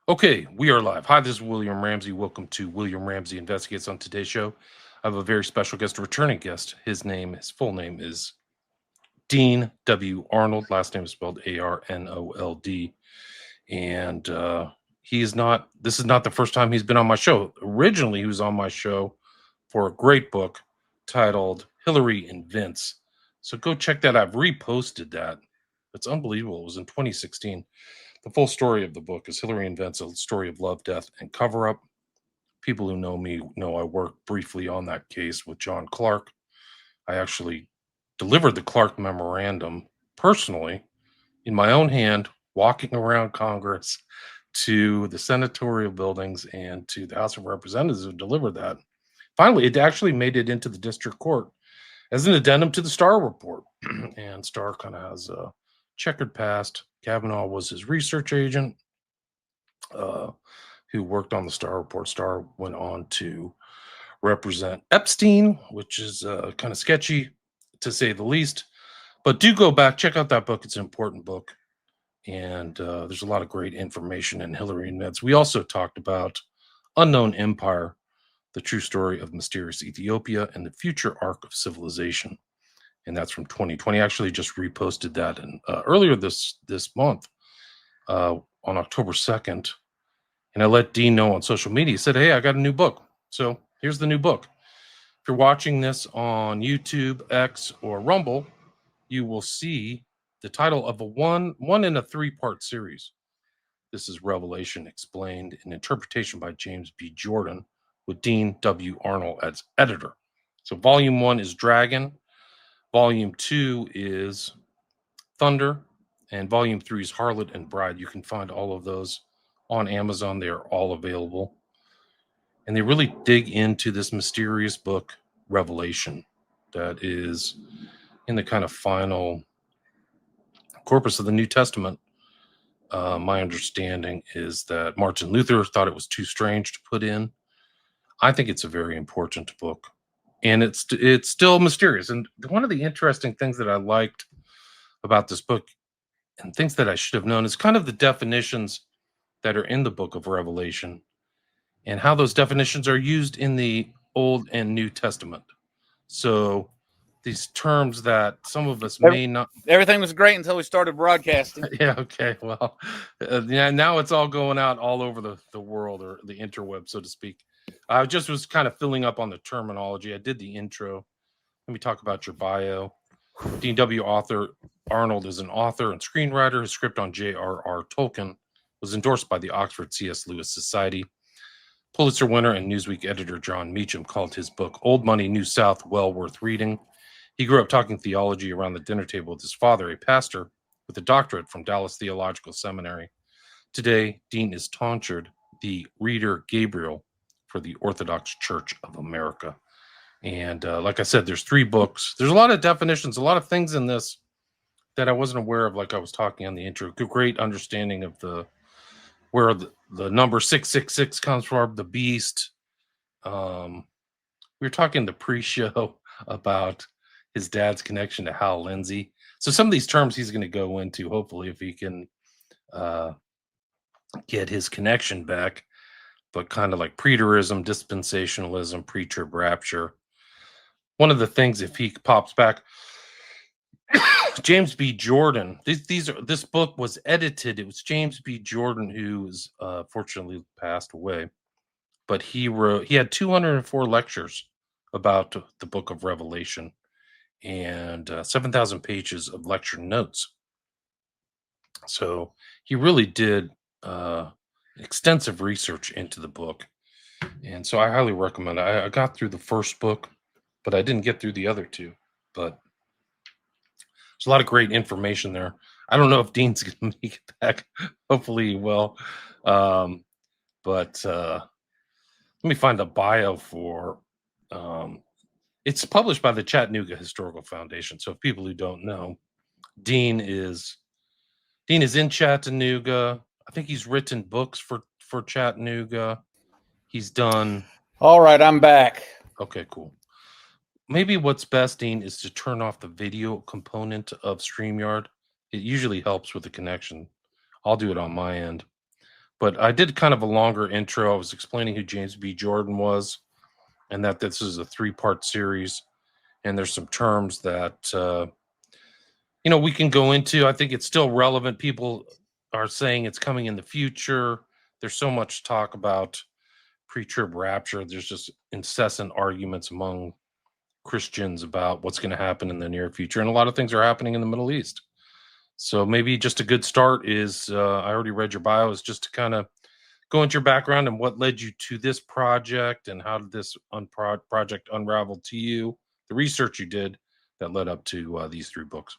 Okay, we are live. Hi, this is William Ramsey. Welcome to William Ramsey Investigates. On today's show, I have a very special guest, a returning guest. His full name is Dean W. Arnold. Last name is spelled Arnold. And this is not the first time he's been on my show. Originally, he was on my show for a great book titled Hillary and Vince. So go check that out. I've reposted that. It's unbelievable. It was in 2016. The full story of the book is Hillary and Vince, a story of love, death, and cover up. People who know me know I worked briefly on that case with John Clark. I actually delivered the Clark memorandum personally in my own hand, walking around Congress to the senatorial buildings and to the House of Representatives who delivered that. Finally, it actually made it into the district court as an addendum to the Starr report. And Starr kind of has a checkered past. Kavanaugh was his research agent, uh, who worked on the Starr report. Starr went on to represent Epstein, which is kind of sketchy to say the least. But do go back, check out that book. It's an important book. And there's a lot of great information in Hillary and Vince. We also talked about Unknown Empire, the true story of mysterious Ethiopia and the future arc of civilization. And that's from 2020. I actually just reposted that earlier this month, on October 2nd. And I let Dean know on social media. He said, "Hey, I got a new book." So here's the new book. If you're watching this on YouTube, X, or Rumble, you will see the title of a one in a three-part series. This is Revelation Explained, an interpretation by James B. Jordan, with Dean W. Arnold as editor. So volume 1 is Dragon, volume 2 is Thunder, and volume 3 is Harlot and Bride. You can find all of those on Amazon. They are all available. And they really dig into this mysterious book, Revelation, that is in the kind of final corpus of the New Testament. My understanding is that Martin Luther thought it was too strange to put in. I think it's a very important book, and it's still mysterious. And one of the interesting things that I liked about this book, and things that I should have known, is kind of the definitions that are in the book of Revelation, and how those definitions are used in the Old and New Testament. So these terms that some of us may not. Everything was great until we started broadcasting. Yeah, okay. Well, yeah, now it's all going out all over the world, or the interweb, so to speak. I just was kind of filling up on the terminology. I did the intro. Let me talk about your bio. Dean W. Author Arnold is an author and screenwriter. His script on J.R.R. Tolkien was endorsed by the Oxford C.S. Lewis Society. Pulitzer winner and Newsweek editor John Meacham called his book Old Money, New South well worth reading. He grew up talking theology around the dinner table with his father, a pastor with a doctorate from Dallas Theological Seminary. Today, Dean is tonsured the Reader Gabriel for the Orthodox Church of America. And like I said, there's 3 books. There's a lot of definitions, a lot of things in this that I wasn't aware of, like I was talking on the intro. Great understanding of where the number 666 comes from, the beast. We were talking the pre-show about his dad's connection to Hal Lindsey. So some of these terms he's going to go into, hopefully, if he can get his connection back, but kind of like preterism, dispensationalism, pre-trib rapture. One of the things, if he pops back, James B. Jordan. This book was edited. It was James B. Jordan, who's fortunately passed away, but he had 204 lectures about the book of Revelation, and 7,000 pages of lecture notes. So he really did extensive research into the book. And so I highly recommend it. I got through the first book, but I didn't get through the other 2. But there's a lot of great information there. I don't know if Dean's going to make it back. Hopefully he will. But let me find the bio for... it's published by the Chattanooga Historical Foundation. So if people who don't know, Dean is in Chattanooga. I think he's written books for Chattanooga. He's done... All right, I'm back. Okay, cool. Maybe what's best, Dean, is to turn off the video component of StreamYard. It usually helps with the connection. I'll do it on my end. But I did kind of a longer intro. I was explaining who James B. Jordan was, and that this is a 3-part series. And there's some terms that we can go into. I think it's still relevant. People are saying it's coming in the future. There's so much talk about pre-trib rapture. There's just incessant arguments among Christians about what's going to happen in the near future, and a lot of things are happening in the Middle East. So maybe just a good start is I already read your bio, is just to kind of go into your background and what led you to this project, and how did this project unravel to you, the research you did that led up to these 3 books.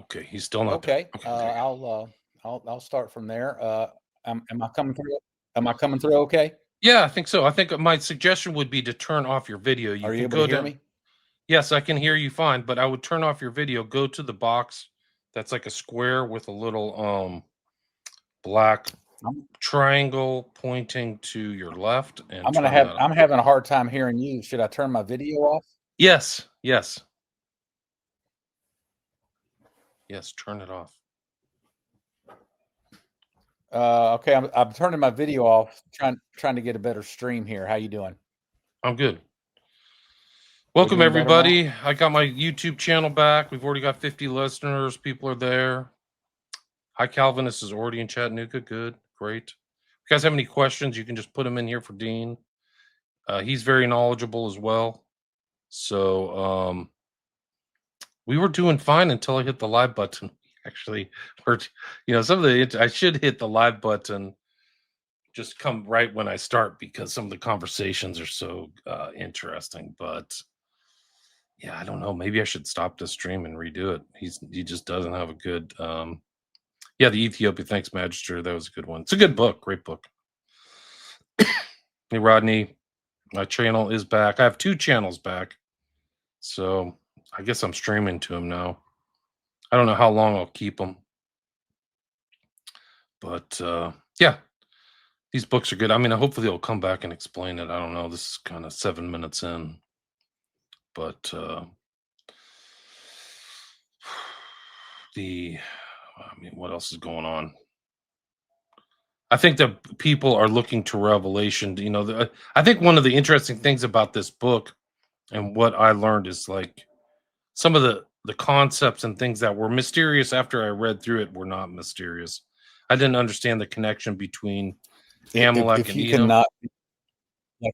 Okay, he's still not there. Okay. I'll start from there. Am I coming through? Am I coming through okay? Yeah, I think so. I think my suggestion would be to turn off your video. Are you can able go to hear down. me? Yes, I can hear you fine, but I would turn off your video. Go to the box that's like a square with a little black triangle pointing to your left, and I'm having a hard time hearing you. Should I turn my video off? Yes, turn it off. Okay, I'm turning my video off, trying to get a better stream here. How you doing? I'm good. Welcome, doing better everybody. I got my YouTube channel back. We've already got 50 listeners. People are there. Hi, Calvinist is already in Chattanooga. Good, great. If you guys have any questions, you can just put them in here for Dean. He's very knowledgeable as well. So we were doing fine until I hit the live button. Actually, or some of the I should hit the live button just come right when I start, because some of the conversations are so interesting. But yeah, I don't know. Maybe I should stop the stream and redo it. He just doesn't have a good. Yeah, the Ethiopia Thanks Magister. That was a good one. It's a good book. Great book. Hey, Rodney, my channel is back. I have 2 channels back, so I guess I'm streaming to them now. I don't know how long I'll keep them, but yeah, these books are good. I mean, hopefully they'll come back and explain it. I don't know. This is kind of 7 minutes in, but what else is going on? I think that people are looking to revelation. I think one of the interesting things about this book, and what I learned, is like some of the concepts and things that were mysterious after I read through it were not mysterious. I didn't understand the connection between Amalek if and you Edom. cannot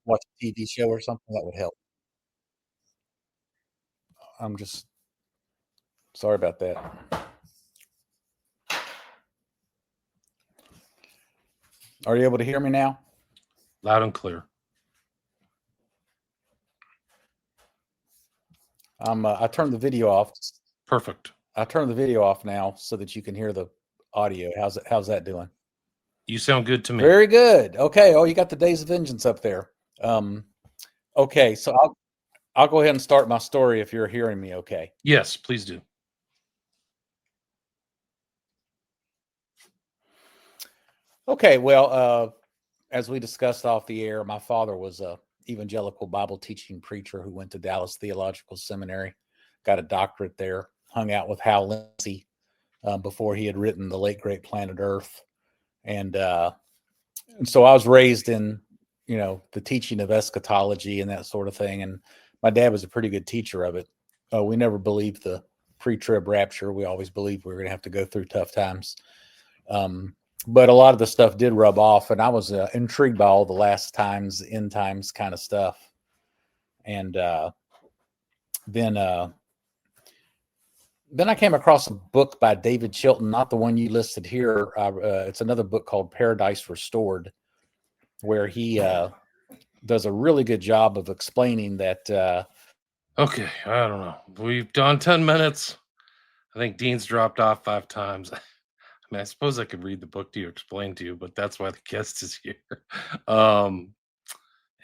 watch a TV show or something, that would help. I'm just sorry about that. Are you able to hear me now? Loud and clear. I turned the video off. Perfect. I turned the video off now so that you can hear the audio. How's that doing? You sound good to me. Very good. Okay. Oh, you got the Days of Vengeance up there. Okay, so I'll go ahead and start my story if you're hearing me okay. Yes, please do. Okay, well, as we discussed off the air, my father was a evangelical Bible teaching preacher who went to Dallas Theological Seminary, got a doctorate there, hung out with Hal Lindsey before he had written The Late Great Planet Earth. And so I was raised in, the teaching of eschatology and that sort of thing. And my dad was a pretty good teacher of it. We never believed the pre-trib rapture. We always believed we were going to have to go through tough times. But a lot of the stuff did rub off, and I was intrigued by all the last times, end times kind of stuff. And then I came across a book by David Chilton, not the one you listed here. It's another book called Paradise Restored, where he does a really good job of explaining that. Okay, I don't know. We've done 10 minutes. I think Dean's dropped off 5 times. I suppose I could read the book to you, explain to you, but that's why the guest is here.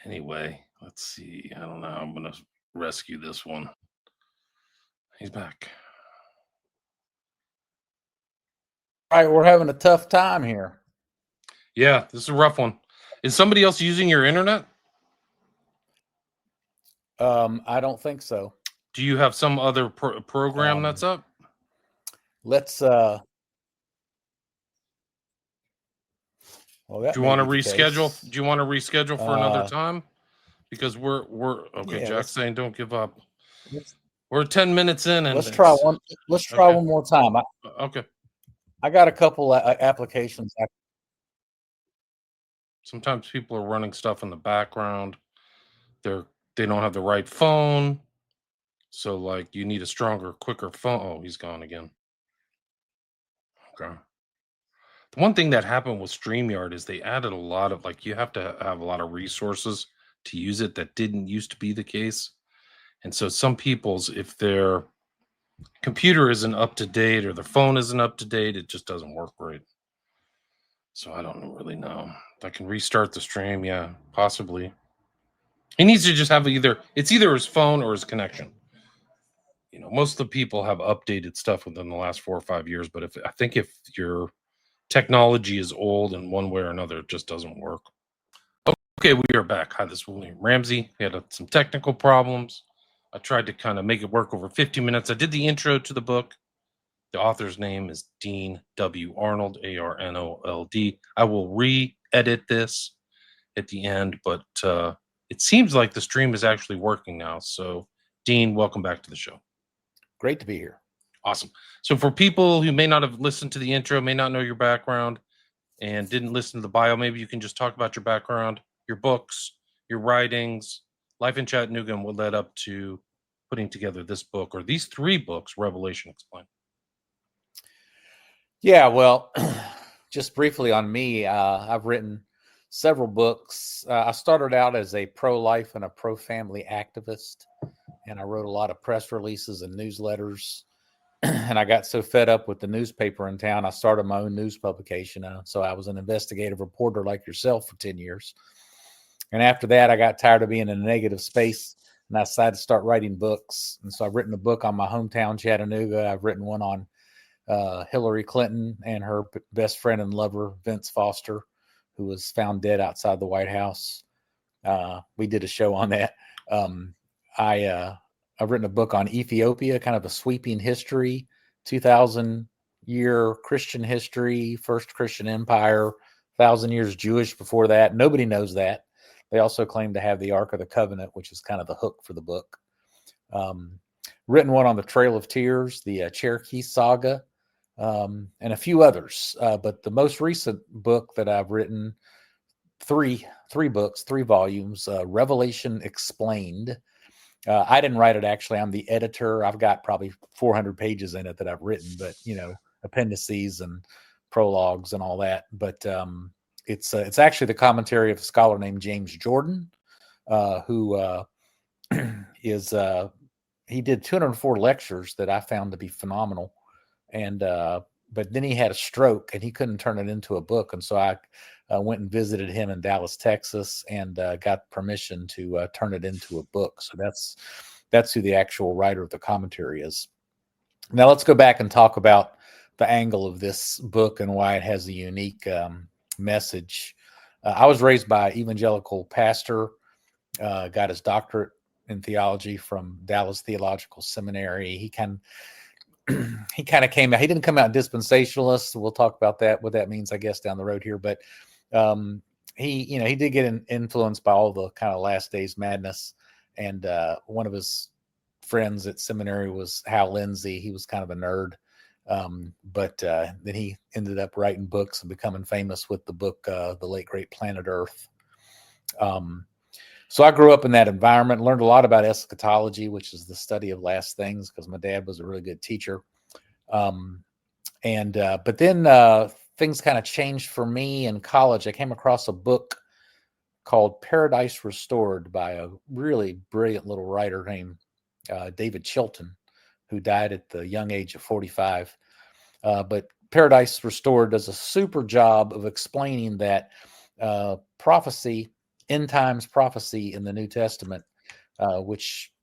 Anyway, let's see. I don't know. I'm going to rescue this one. He's back. All right, we're having a tough time here. Yeah, this is a rough one. Is somebody else using your internet? I don't think so. Do you have some other program that's up? let's. Well, that Do you may want to be the reschedule? case. Do you want to reschedule for another Uh, time? Because we're okay. yeah, Jack's saying don't give up. let's We're 10 minutes in, and let's try it's one. Let's try okay. one more time. Okay. I got a couple applications. Sometimes people are running stuff in the background. They don't have the right phone, so like you need a stronger, quicker phone. Oh, he's gone again. Okay. The one thing that happened with StreamYard is they added a lot of like you have to have a lot of resources to use it that didn't used to be the case. And so some people's if their computer isn't up to date or their phone isn't up to date, it just doesn't work right. So I don't really know. If I can restart the stream, yeah, possibly. He needs to just have either his phone or his connection. Most of the people have updated stuff within the last 4 or 5 years, but if your technology is old in one way or another, it just doesn't work. Okay, we are back. Hi, this is William Ramsey. We had some technical problems. I tried to kind of make it work over 50 minutes. I did the intro to the book. The author's name is Dean W. Arnold, Arnold. I will re-edit this at the end, but it seems like the stream is actually working now. So, Dean, welcome back to the show. Great to be here. Awesome. So, for people who may not have listened to the intro, may not know your background, and didn't listen to the bio, maybe you can just talk about your background, your books, your writings, life in Chattanooga, and what led up to putting together this book or these 3 books, Revelation Explained. Yeah, well, just briefly on me, I've written several books. I started out as a pro-life and a pro-family activist, and I wrote a lot of press releases and newsletters. And I got so fed up with the newspaper in town, I started my own news publication. So I was an investigative reporter like yourself for 10 years. And after that, I got tired of being in a negative space, and I decided to start writing books. And so I've written a book on my hometown, Chattanooga. I've written one on Hillary Clinton and her best friend and lover, Vince Foster, who was found dead outside the White House. We did a show on that. I've written a book on Ethiopia, kind of a sweeping history, 2,000-year Christian history, first Christian empire, 1,000 years Jewish before that. Nobody knows that. They also claim to have the Ark of the Covenant, which is kind of the hook for the book. Written one on the Trail of Tears, the Cherokee Saga, and a few others. But the most recent book that I've written, three books, 3 volumes, Revelation Explained. I didn't write it, actually. I'm the editor. I've got probably 400 pages in it that I've written, but appendices and prologues and all that. But it's actually the commentary of a scholar named James Jordan, who is he did 204 lectures that I found to be phenomenal. And but then he had a stroke and he couldn't turn it into a book. And so I went and visited him in Dallas, Texas, and got permission to turn it into a book. So that's who the actual writer of the commentary is. Now let's go back and talk about the angle of this book and why it has a unique message. I was raised by an evangelical pastor, got his doctorate in theology from Dallas Theological Seminary. He kind of came out. He didn't come out dispensationalist. We'll talk about that, what that means, I guess, down the road here. But he did get influenced by all the kind of last days madness. And one of his friends at seminary was Hal Lindsey. He was kind of a nerd. But then he ended up writing books and becoming famous with the book, The Late Great Planet Earth. So I grew up in that environment, learned a lot about eschatology, which is the study of last things, because my dad was a really good teacher. But then things kind of changed for me in college. I came across a book called Paradise Restored by a really brilliant little writer named David Chilton, who died at the young age of 45. But Paradise Restored does a super job of explaining that prophecy, end times prophecy in the New Testament, which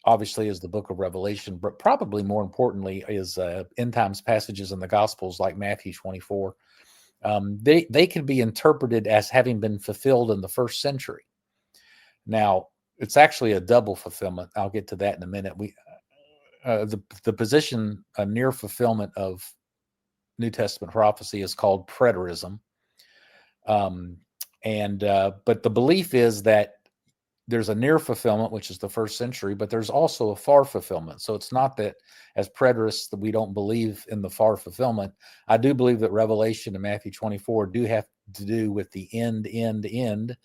obviously is the book of Revelation, but probably more importantly is end times passages in the Gospels like Matthew 24. They can be interpreted as having been fulfilled in the first century. Now, it's actually a double fulfillment. I'll get to that in a minute. the position, a near fulfillment of New Testament prophecy, is called preterism. But the belief is that there's a near fulfillment, which is the first century, but there's also a far fulfillment. So it's not that as preterists that we don't believe in the far fulfillment. I do believe that Revelation and Matthew 24 do have to do with the end.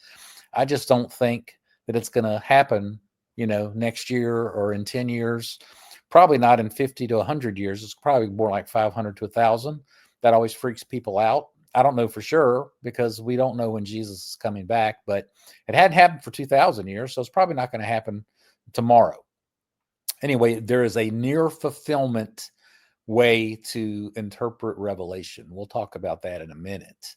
I just don't think that it's going to happen, next year or in 10 years. Probably not in 50 to 100 years. It's probably more like 500 to 1,000. That always freaks people out. I don't know for sure because we don't know when Jesus is coming back, but it hadn't happened for 2,000 years, so it's probably not going to happen tomorrow. Anyway, there is a near fulfillment way to interpret Revelation. We'll talk about that in a minute.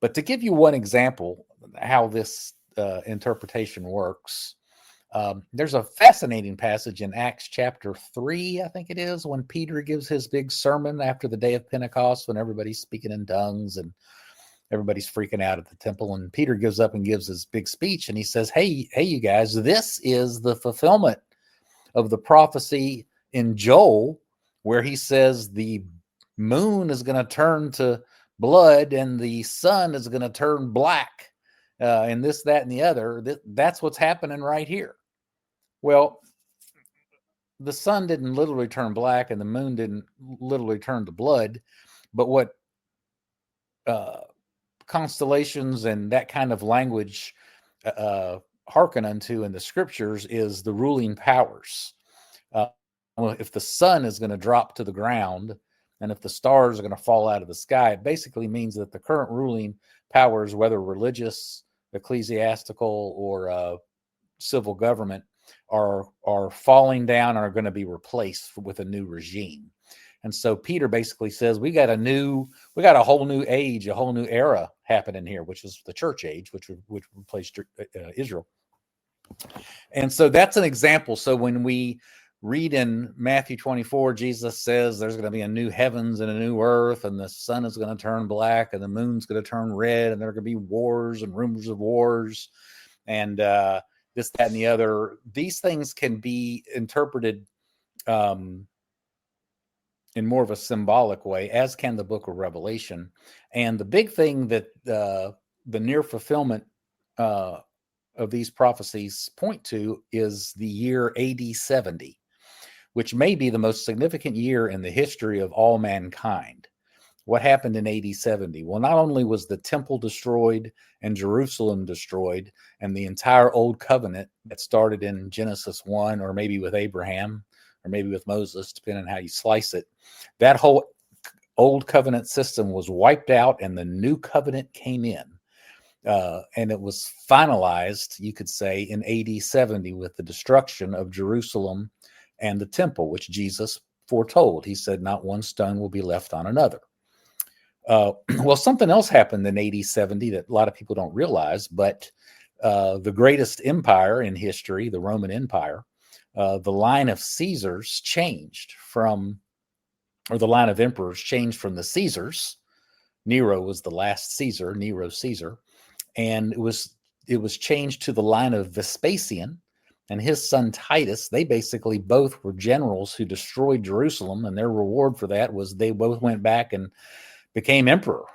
But to give you one example how this interpretation works, there's a fascinating passage in Acts chapter 3, I think it is, when Peter gives his big sermon after the day of Pentecost, when everybody's speaking in tongues and everybody's freaking out at the temple. And Peter gives up and gives his big speech. And he says, hey, you guys, this is the fulfillment of the prophecy in Joel, where he says the moon is going to turn to blood and the sun is going to turn black, and this, that, and the other. That's what's happening right here. Well, the sun didn't literally turn black and the moon didn't literally turn to blood, but what constellations and that kind of language hearken unto in the scriptures is the ruling powers. If the sun is going to drop to the ground and if the stars are going to fall out of the sky, it basically means that the current ruling powers, whether religious, ecclesiastical, or civil government, are falling down and are going to be replaced with a new regime. And so Peter basically says we got a whole new age, a whole new era happening here, which is the church age, which replaced Israel. And so that's an example. So when we read in Matthew 24, Jesus says there's going to be a new heavens and a new earth, and the sun is going to turn black and the moon's going to turn red, and there are going to be wars and rumors of wars, and this, that, and the other. These things can be interpreted in more of a symbolic way, as can the book of Revelation. And the big thing that the near fulfillment of these prophecies point to is the year AD 70, which may be the most significant year in the history of all mankind. What happened in AD 70? Well, not only was the temple destroyed and Jerusalem destroyed, and the entire old covenant that started in Genesis 1, or maybe with Abraham, or maybe with Moses, depending on how you slice it, that whole old covenant system was wiped out and the new covenant came in. And it was finalized, you could say, in AD 70 with the destruction of Jerusalem and the temple, which Jesus foretold. He said, not one stone will be left on another. Well, something else happened in AD 70 that a lot of people don't realize, but the greatest empire in history, the Roman Empire, the line of Caesars changed from, or the line of emperors changed from the Caesars. Nero was the last Caesar, Nero Caesar, and it was changed to the line of Vespasian and his son Titus. They basically both were generals who destroyed Jerusalem, and their reward for that was they both went back and became emperor.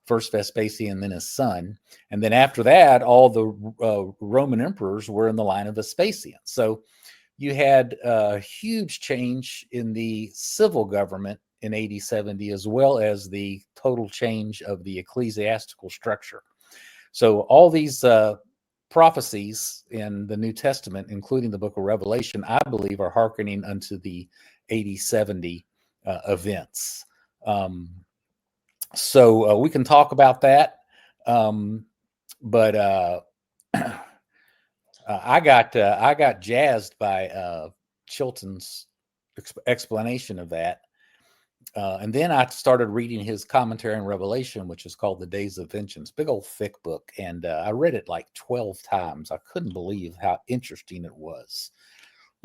First Vespasian, then his son. And then after that, all the Roman emperors were in the line of Vespasian. So you had a huge change in the civil government in AD 70, as well as the total change of the ecclesiastical structure. So all these prophecies in the New Testament, including the book of Revelation, I believe are hearkening unto the AD 70 events. So we can talk about that. But I got jazzed by Chilton's explanation of that. And then I started reading his commentary on Revelation, which is called The Days of Vengeance, big old thick book. And I read it like 12 times. I couldn't believe how interesting it was.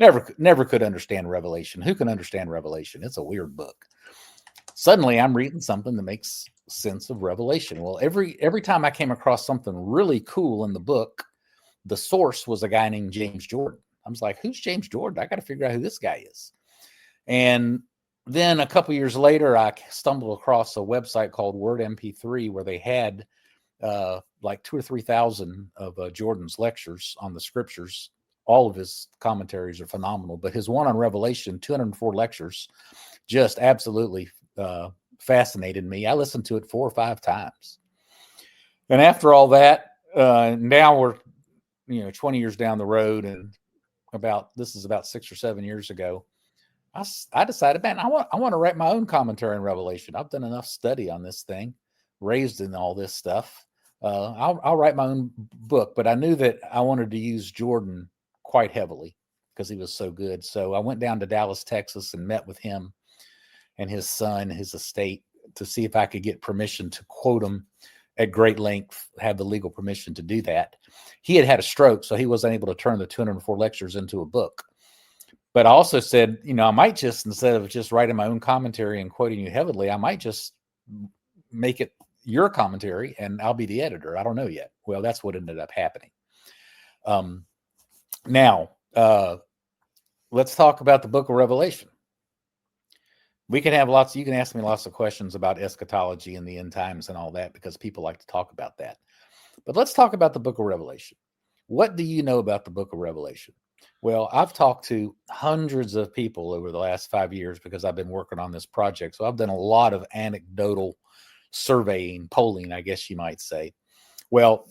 Never could understand Revelation. Who can understand Revelation? It's a weird book. Suddenly I'm reading something that makes sense of Revelation. Well, every time I came across something really cool in the book, the source was a guy named James Jordan. I was like, who's James Jordan? I got to figure out who this guy is. And then a couple years later, I stumbled across a website called Word MP3 where they had like 2,000 or 3,000 of Jordan's lectures on the scriptures. All of his commentaries are phenomenal, but his one on Revelation, 204 lectures, just absolutely fascinated me. I listened to it 4 or 5 times. And after all that, now we're 20 years down the road, and this is about 6 or 7 years ago. I decided, man, I want to write my own commentary on Revelation. I've done enough study on this thing, raised in all this stuff. I'll write my own book, but I knew that I wanted to use Jordan quite heavily because he was so good. So I went down to Dallas, Texas, and met with him and his son, his estate, to see if I could get permission to quote him at great length, have the legal permission to do that. He had a stroke, so he wasn't able to turn the 204 lectures into a book. But I also said, I might just, instead of just writing my own commentary and quoting you heavily, I might just make it your commentary and I'll be the editor. I don't know yet. Well, that's what ended up happening. Now, let's talk about the book of Revelation. We can have you can ask me lots of questions about eschatology and the end times and all that, because people like to talk about that. But let's talk about the book of Revelation. What do you know about the book of Revelation? Well, I've talked to hundreds of people over the last 5 years because I've been working on this project. So I've done a lot of anecdotal surveying, polling, I guess you might say. Well,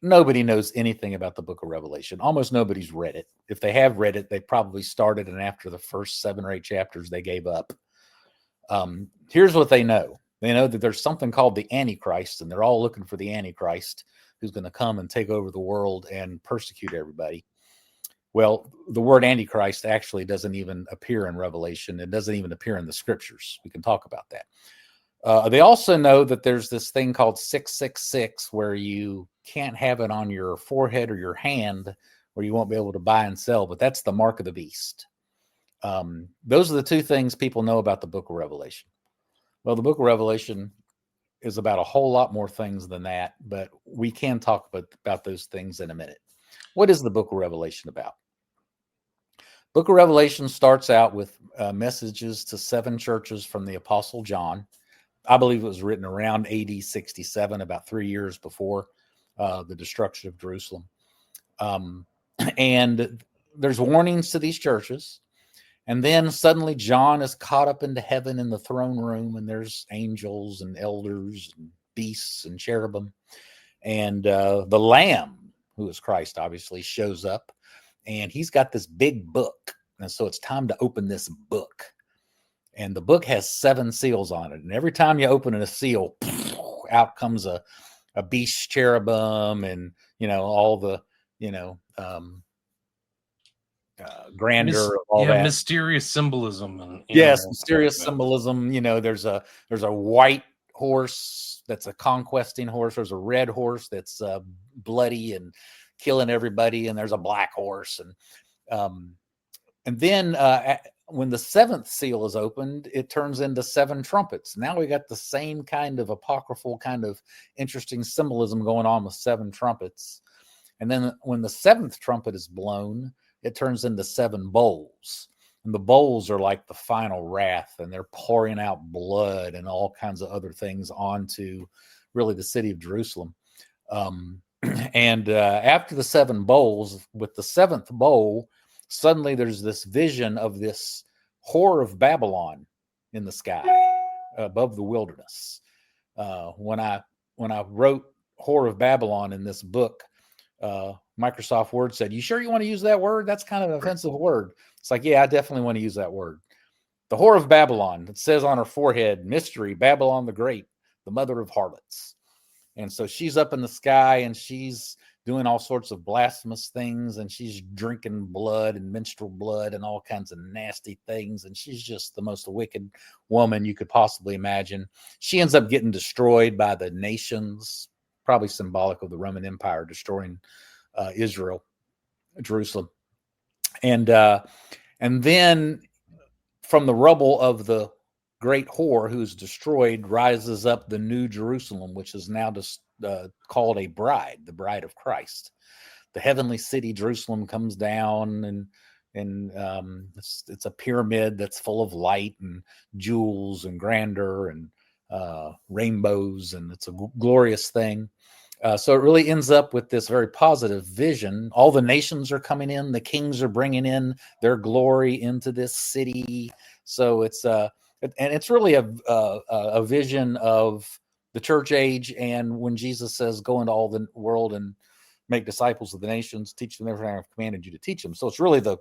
nobody knows anything about the book of Revelation. Almost nobody's read it. If they have read it, they probably started, and after the first 7 or 8 chapters, they gave up. Here's what they know. They know that there's something called the Antichrist, and they're all looking for the Antichrist who's going to come and take over the world and persecute everybody. Well, the word Antichrist actually doesn't even appear in Revelation. It doesn't even appear in the scriptures. We can talk about that. They also know that there's this thing called 666 where you can't have it on your forehead or your hand, where you won't be able to buy and sell, but that's the mark of the beast. Those are the 2 things people know about the book of Revelation. Well, the book of Revelation is about a whole lot more things than that, but we can talk about those things in a minute. What is the book of Revelation about? Book of Revelation starts out with messages to 7 churches from the Apostle John. I believe it was written around AD 67, about 3 years before the destruction of Jerusalem. And there's warnings to these churches. And then suddenly John is caught up into heaven in the throne room, and there's angels and elders and beasts and cherubim. And the Lamb, who is Christ, obviously, shows up, and he's got this big book. And so it's time to open this book. And the book has 7 seals on it. And every time you open a seal, out comes a beast cherubim and, all the, grandeur of all that. Mysterious symbolism. And yes, mysterious symbolism. There's a white horse that's a conquesting horse. There's a red horse that's bloody and killing everybody, and there's a black horse. And then when the 7th seal is opened, it turns into 7 trumpets. Now we got the same kind of apocryphal, kind of interesting symbolism going on with 7 trumpets. And then when the 7th trumpet is blown, it turns into 7 bowls. And the bowls are like the final wrath, and they're pouring out blood and all kinds of other things onto really the city of Jerusalem. And after the 7 bowls, with the 7th bowl, suddenly there's this vision of this whore of Babylon in the sky above the wilderness. When I wrote whore of Babylon in this book, Microsoft Word said, "You sure you want to use that word? That's kind of an offensive word." It's like, yeah, I definitely want to use that word. The whore of Babylon, it says on her forehead, "Mystery, Babylon the Great, the mother of harlots." And so she's up in the sky, and she's doing all sorts of blasphemous things, and she's drinking blood and menstrual blood and all kinds of nasty things. And she's just the most wicked woman you could possibly imagine. She ends up getting destroyed by the nations, probably symbolic of the Roman Empire destroying Israel, Jerusalem. And then from the rubble of the great whore who's destroyed rises up the new Jerusalem, which is now just called a bride, the bride of Christ. The heavenly city Jerusalem comes down, and and it's a pyramid that's full of light and jewels and grandeur and rainbows, and it's a glorious thing. So it really ends up with this very positive vision. All the nations are coming in. The kings are bringing in their glory into this city. So it's really a vision of the church age. And when Jesus says, "Go into all the world and make disciples of the nations, teach them everything I've commanded you to teach them." So it's really the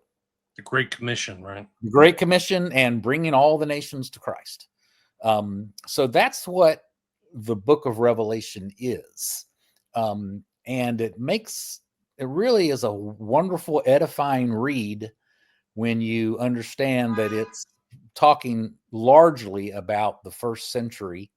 Great Commission, right? Great Commission and bringing all the nations to Christ. So that's what the book of Revelation is. And it really is a wonderful, edifying read when you understand that it's talking largely about the first century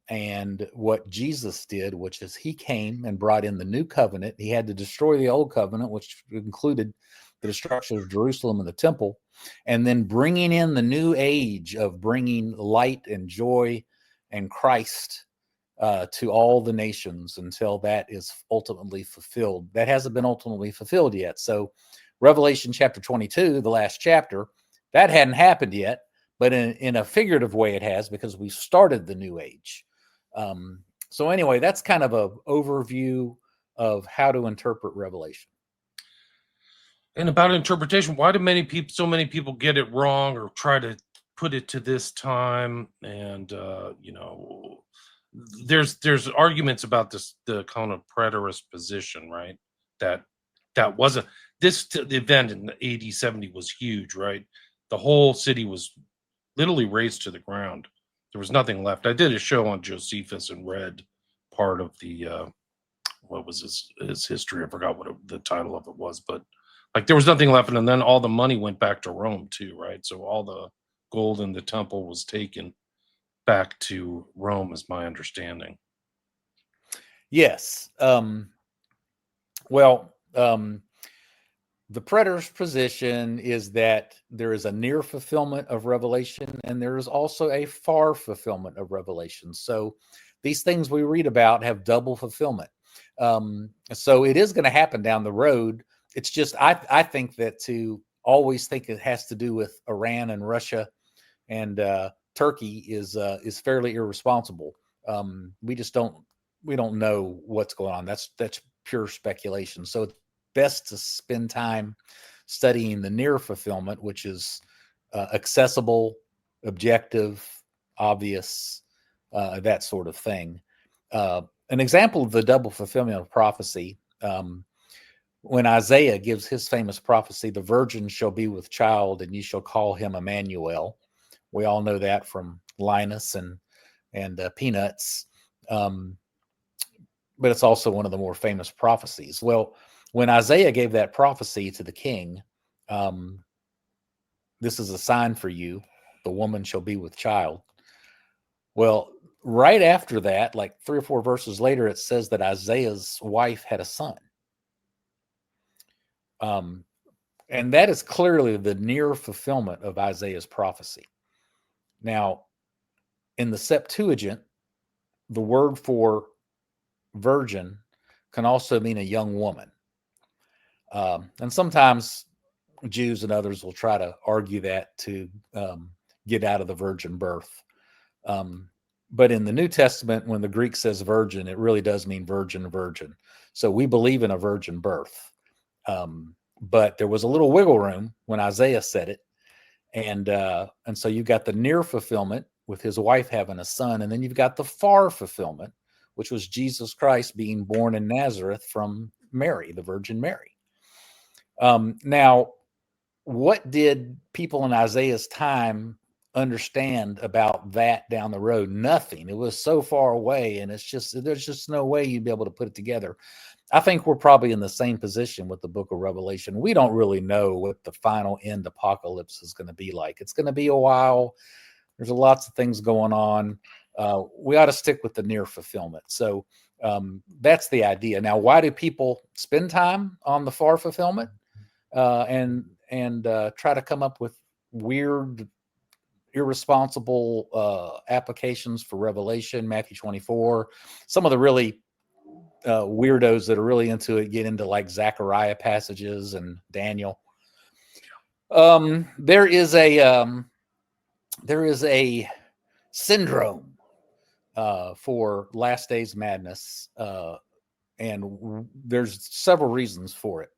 and what Jesus did, which is he came and brought in the new covenant. He had to destroy the old covenant, which included the destruction of Jerusalem and the temple, and then bringing in the new age of bringing light and joy and Christ to all the nations until that is ultimately fulfilled. That hasn't been ultimately fulfilled yet. So Revelation chapter 22, the last chapter, that hadn't happened yet, but in a figurative way it has, because we started the new age. So anyway, that's kind of an overview of how to interpret Revelation. And about interpretation, why do so many people get it wrong or try to put it to this time? And there's arguments about the kind of preterist position, right? That wasn't the event in AD 70 was huge, right? The whole city was literally razed to the ground. There was nothing left. I did a show on Josephus and read part of the what was his history. I forgot what the title of it was, but like there was nothing left, and then all the money went back to Rome too, right? So all the gold in the temple was taken back to Rome, is my understanding. Yes. The preterist position is that there is a near fulfillment of Revelation, and there is also a far fulfillment of Revelation. So these things we read about have double fulfillment. So it is going to happen down the road. It's just, I think that to always think it has to do with Iran and Russia and Turkey is fairly irresponsible. We don't know what's going on. That's pure speculation. So it's best to spend time studying the near fulfillment, which is accessible, objective, obvious, that sort of thing. An example of the double fulfillment of prophecy, when Isaiah gives his famous prophecy, "The virgin shall be with child, and ye shall call him Emmanuel." We all know that from Linus and Peanuts. But it's also one of the more famous prophecies. Well, when Isaiah gave that prophecy to the king, "This is a sign for you, the woman shall be with child." Well, right after that, like 3 or 4 verses later, it says that Isaiah's wife had a son. And that is clearly the near fulfillment of Isaiah's prophecy. Now, in the Septuagint, the word for virgin can also mean a young woman. And sometimes Jews and others will try to argue that to get out of the virgin birth. But in the New Testament, when the Greek says virgin, it really does mean virgin. So we believe in a virgin birth. But there was a little wiggle room when Isaiah said it. And so you've got the near fulfillment with his wife having a son. And then you've got the far fulfillment, which was Jesus Christ being born in Nazareth from Mary, the Virgin Mary. Now, what did people in Isaiah's time understand about that down the road? Nothing. It was so far away, and there's just no way you'd be able to put it together. I think we're probably in the same position with the book of Revelation. We don't really know what the final end apocalypse is going to be like. It's going to be a while. There's lots of things going on. We ought to stick with the near fulfillment. So that's the idea. Now, why do people spend time on the far fulfillment and try to come up with weird, irresponsible applications for Revelation, Matthew 24? Some of the really weirdos that are really into it get into like Zechariah passages and Daniel. There is a syndrome for Last Days Madness, and there's several reasons for it.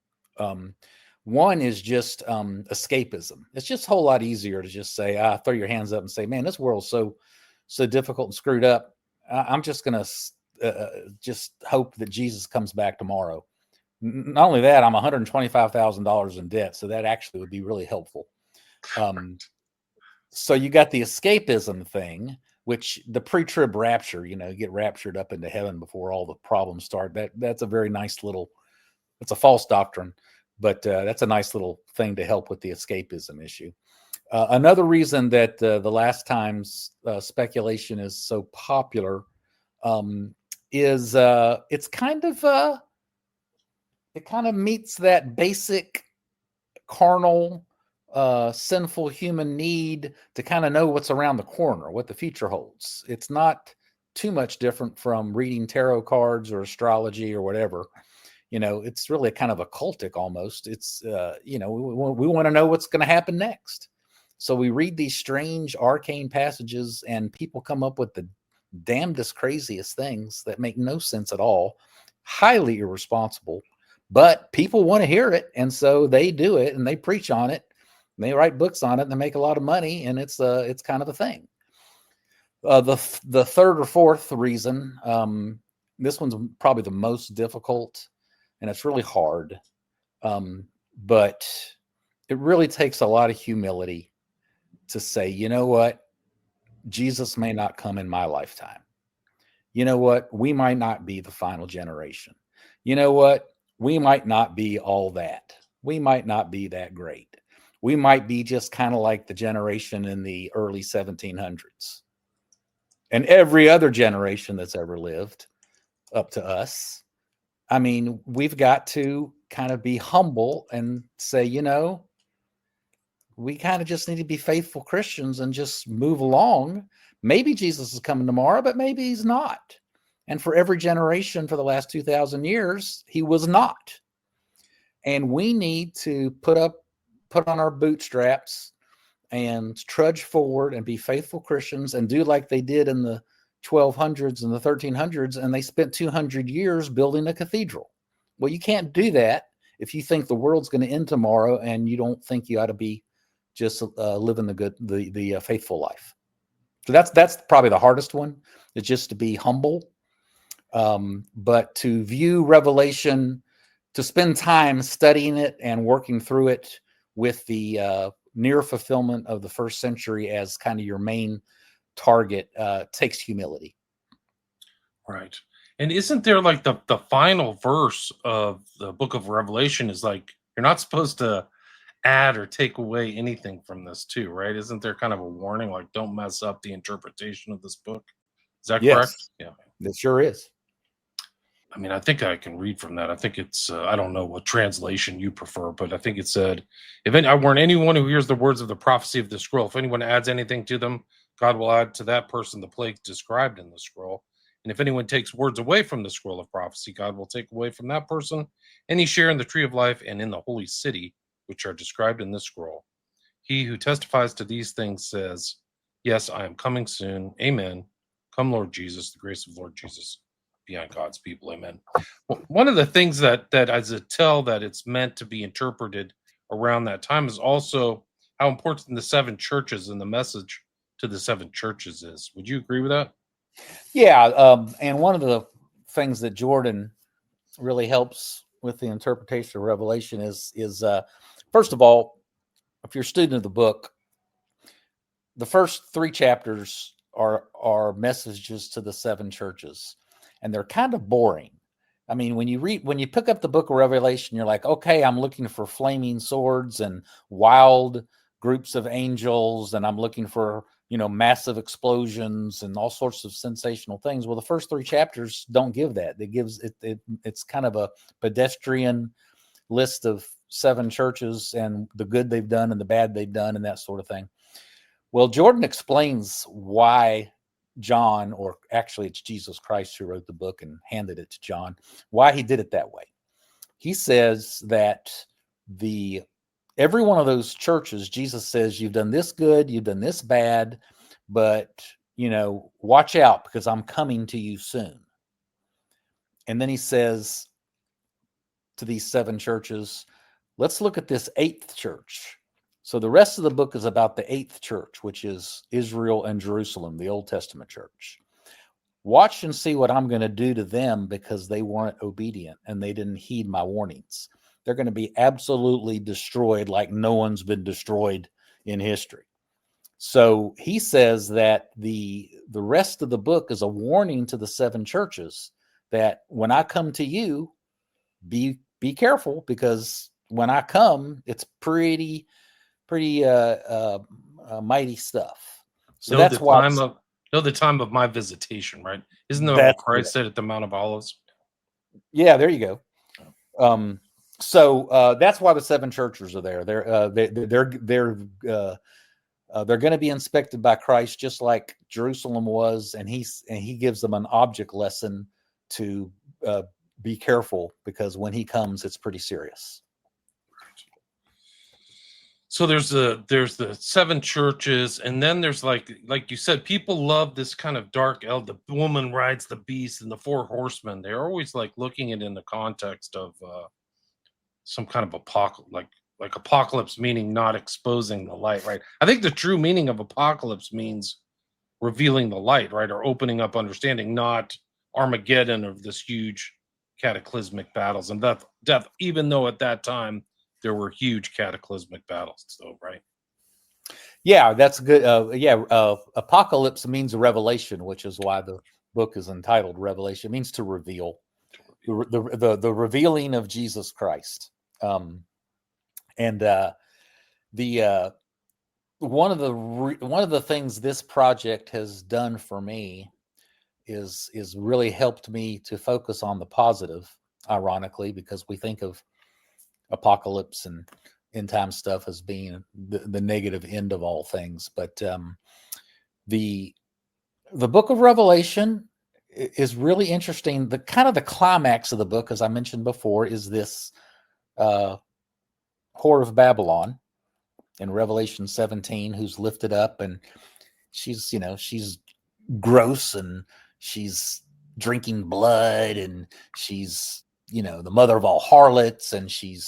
One is just escapism. It's just a whole lot easier to just say, throw your hands up and say, "Man, this world's so difficult and screwed up. I'm just gonna just hope that Jesus comes back tomorrow." Not only that, I'm $125,000 in debt, so that actually would be really helpful. So you got the escapism thing, which the pre-trib rapture, you get raptured up into heaven before all the problems start. That's a very nice little. It's a false doctrine, but that's a nice little thing to help with the escapism issue. Another reason that the last times speculation is so popular is it's it kind of meets that basic carnal, sinful human need to kind of know what's around the corner, what the future holds. It's not too much different from reading tarot cards or astrology or whatever. It's really kind of occultic almost. It's, we want to know what's going to happen next. So we read these strange arcane passages and people come up with the damnedest, craziest things that make no sense at all, highly irresponsible. But people want to hear it, and so they do it, and they preach on it, and they write books on it, and they make a lot of money, and it's kind of a thing. The third or fourth reason, this one's probably the most difficult, and it's really hard, but it really takes a lot of humility to say, you know what, Jesus may not come in my lifetime. You know what, we might not be the final generation. You know what, we might not be all that. We might not be that great. We might be just kind of like the generation in the early 1700s. And every other generation that's ever lived up to us. I mean, we've got to kind of be humble and say, we kind of just need to be faithful Christians and just move along. Maybe Jesus is coming tomorrow, but maybe he's not. And for every generation for the last 2,000 years, he was not. And we need to put on our bootstraps and trudge forward and be faithful Christians and do like they did in the 1200s and the 1300s. And they spent 200 years building a cathedral. Well, you can't do that if you think the world's going to end tomorrow and you don't think you ought to be just living the faithful life. So that's probably the hardest one, is just to be humble. But to view Revelation, to spend time studying it and working through it with the near fulfillment of the first century as kind of your main target takes humility. Right. And isn't there like the final verse of the book of Revelation is like, you're not supposed to add or take away anything from this too, right? Isn't there kind of a warning, like don't mess up the interpretation of this book? Is that correct? Yes, Yeah. it sure is. I mean, I think I can read from that. I think it's, I don't know what translation you prefer, but I think it said, I warn anyone who hears the words of the prophecy of the scroll, if anyone adds anything to them, God will add to that person the plagues described in the scroll. And if anyone takes words away from the scroll of prophecy, God will take away from that person any share in the tree of life and in the holy city, which are described in this scroll. He who testifies to these things says, yes, I am coming soon. Amen. Come, Lord Jesus, the grace of Lord Jesus be on God's people. Amen. Well, one of the things that as a tell that it's meant to be interpreted around that time is also how important the seven churches and the message to the seven churches is. Would you agree with that? Yeah, and one of the things that Jordan really helps with the interpretation of Revelation is first of all, if you're a student of the book, the first 3 chapters are messages to the 7 churches, and they're kind of boring. I mean, when you pick up the book of Revelation, you're like, okay, I'm looking for flaming swords and wild groups of angels, and I'm looking for, massive explosions and all sorts of sensational things. Well, the first 3 chapters don't give that. It's kind of a pedestrian list of 7 churches and the good they've done and the bad they've done and that sort of thing. Well, Jordan explains why John, or actually it's Jesus Christ who wrote the book and handed it to John, why he did it that way. He says that the every one of those churches, Jesus says, you've done this good, you've done this bad, but, watch out because I'm coming to you soon. And then he says to these 7 churches, let's look at this 8th church. So the rest of the book is about the 8th church, which is Israel and Jerusalem, the Old Testament church. Watch and see what I'm going to do to them because they weren't obedient and they didn't heed my warnings. They're going to be absolutely destroyed like no one's been destroyed in history. So he says that the rest of the book is a warning to the 7 churches that when I come to you, be careful because when I come, it's pretty mighty stuff. So that's why the time of my visitation, right? Isn't that what Christ said at the Mount of Olives? Yeah, there you go. So that's why the 7 churches are there. They're going to be inspected by Christ, just like Jerusalem was, and he gives them an object lesson to be careful because when he comes, it's pretty serious. So there's the 7 churches, and then there's like you said, people love this kind of dark the woman rides the beast and the 4 horsemen. They're always like looking at it in the context of some kind of apocalypse, like apocalypse meaning not exposing the light, right? I think the true meaning of apocalypse means revealing the light, right? Or opening up understanding, not Armageddon of this huge cataclysmic battles and death, even though at that time there were huge cataclysmic battles, though, right? Yeah, that's good. Apocalypse means revelation, which is why the book is entitled Revelation. It means to reveal, the revealing of Jesus Christ. One of the things this project has done for me is really helped me to focus on the positive. Ironically, because we think of apocalypse and end time stuff as being the negative end of all things, but the book of Revelation is really interesting. The kind of the climax of the book, as I mentioned before, is this whore of Babylon in Revelation 17, who's lifted up, and she's gross and she's drinking blood and she's the mother of all harlots, and she